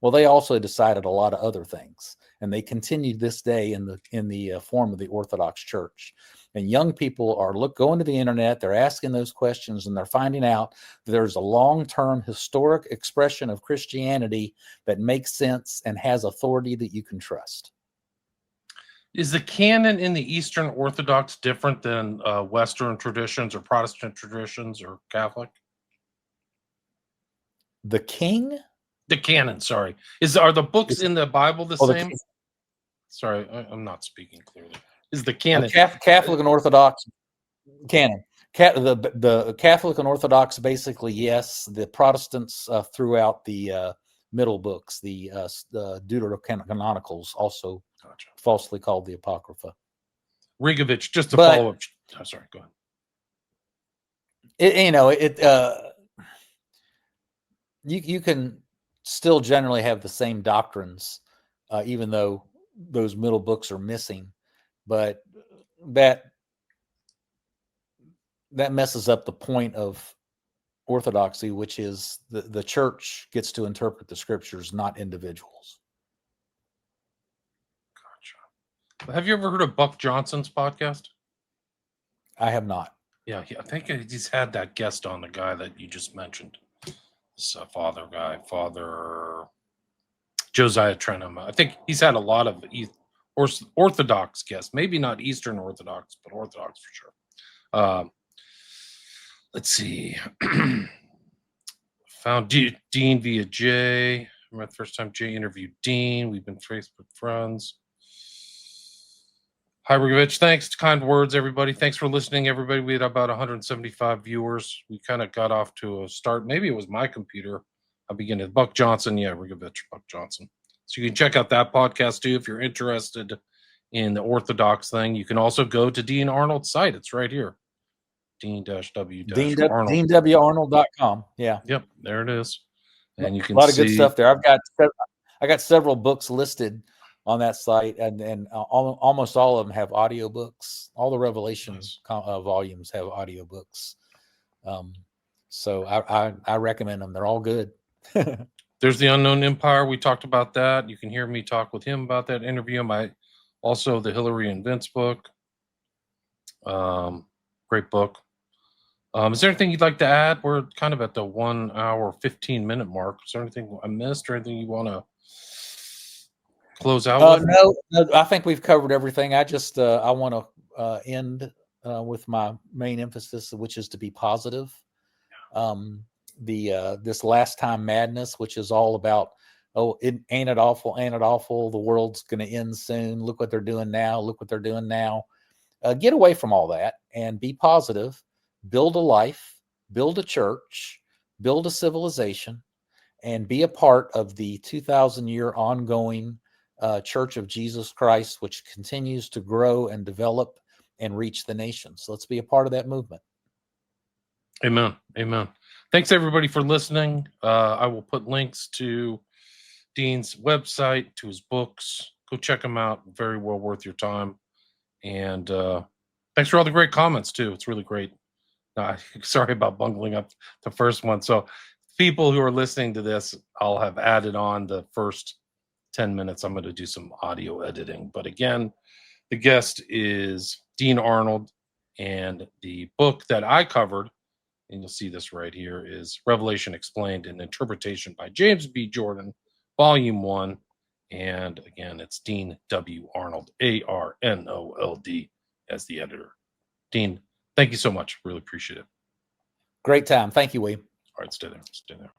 Well, they also decided a lot of other things, and they continued this day in the form of the Orthodox Church. And young people are going to the internet, they're asking those questions, and they're finding out that there's a long-term historic expression of Christianity that makes sense and has authority that you can trust. Is the canon in the Eastern Orthodox different than Western traditions or Protestant traditions or Catholic? The canon, sorry. Are the books in the Bible the same? Sorry, I'm not speaking clearly. Is the canon Catholic and Orthodox canon? The Catholic and Orthodox, basically, yes. The Protestants threw out the middle books, the Deuterocanonicals, also falsely called the Apocrypha. Rigovich, just to follow up. Oh, sorry, go ahead. You can still generally have the same doctrines, even though those middle books are missing, but that messes up the point of orthodoxy, which is the church gets to interpret the scriptures, not individuals. Gotcha. Have you ever heard of Buck Johnson's podcast? I have not. Yeah, I think he's had that guest on, the guy that you just mentioned. This Father Josiah Trenham. I think he's had a lot of Orthodox guests, maybe not Eastern Orthodox, but Orthodox for sure. Let's see. Found Dean via Jay. Remember the first time Jay interviewed Dean. We've been Facebook friends. Hi, Rigovich. Thanks. Kind words, everybody. Thanks for listening, everybody. We had about 175 viewers. We kind of got off to a start. Maybe it was my computer. I began with Buck Johnson. Yeah, Rigovich, Buck Johnson. So you can check out that podcast, too, if you're interested in the Orthodox thing. You can also go to Dean Arnold's site. It's right here. Dean-W-Arnold. DeanWArnold.com. Yeah. Yep, there it is. And you can see a lot of good stuff there. I got several books listed on that site, and almost all of them have audiobooks. All the Revelations volumes have audiobooks. So I recommend them. They're all good. There's the Unknown Empire. We talked about that. You can hear me talk with him about that, interview him. Also the Hillary and Vince book. Great book. Is there anything you'd like to add? We're kind of at the 1 hour, 15-minute mark. Is there anything I missed or anything you want to close out with? No, I think we've covered everything. I just I want to end with my main emphasis, which is to be positive. This last time madness, which is all about, ain't it awful? Ain't it awful? The world's going to end soon. Look what they're doing now. Look what they're doing now. Get away from all that and be positive. Build a life, build a church, build a civilization, and be a part of the 2,000-year ongoing Church of Jesus Christ, which continues to grow and develop and reach the nations. Let's be a part of that movement. Amen. Amen. Thanks everybody for listening. I will put links to Dean's website, to his books. Go check them out. Very well worth your time. And thanks for all the great comments too. It's really great. Sorry about bungling up the first one. So people who are listening to this, I'll have added on the first 10 minutes. I'm going to do some audio editing. But again, the guest is Dean Arnold, and the book that I covered, and you'll see this right here, is Revelation Explained, an Interpretation by James B. Jordan, Volume 1. And again, it's Dean W. Arnold, Arnold, as the editor. Dean, thank you so much. Really appreciate it. Great time. Thank you, William. All right, stay there. Stay there.